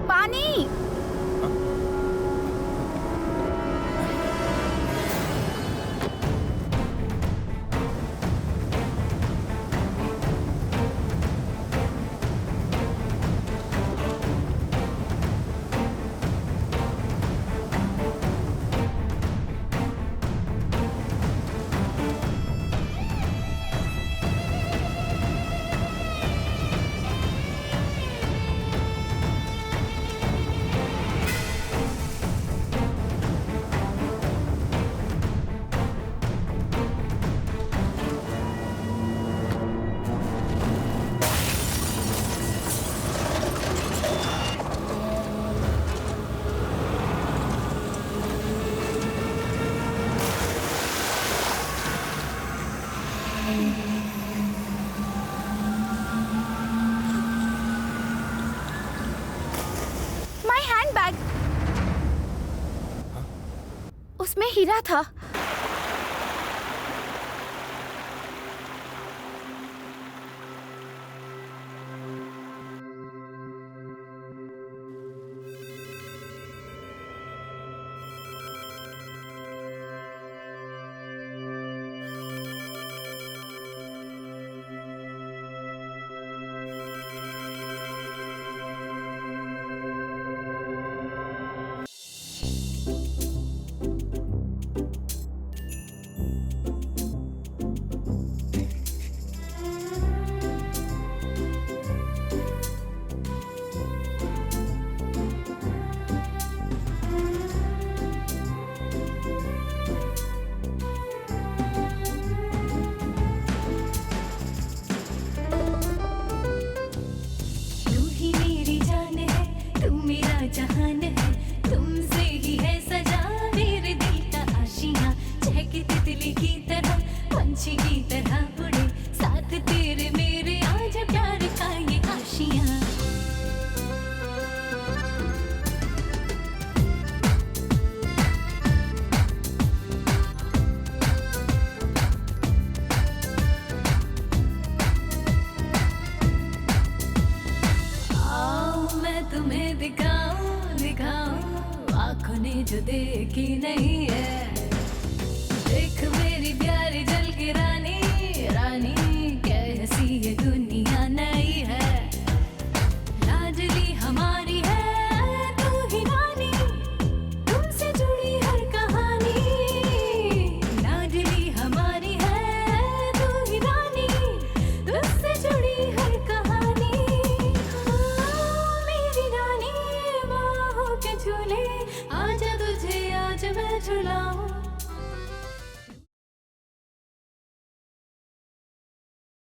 पानी। My handbag. उसमें हीरा था। जहान है तुमसे ही है सजा मेरे दिल का आशियां चहके तितली की तरह पंछी की तरह उड़े साथ तेरे मेरे आज प्यार का ये आशियां आओ मैं तुम्हें दिखाऊं आँखों ने जो देखी नहीं है देख मेरी प्यारी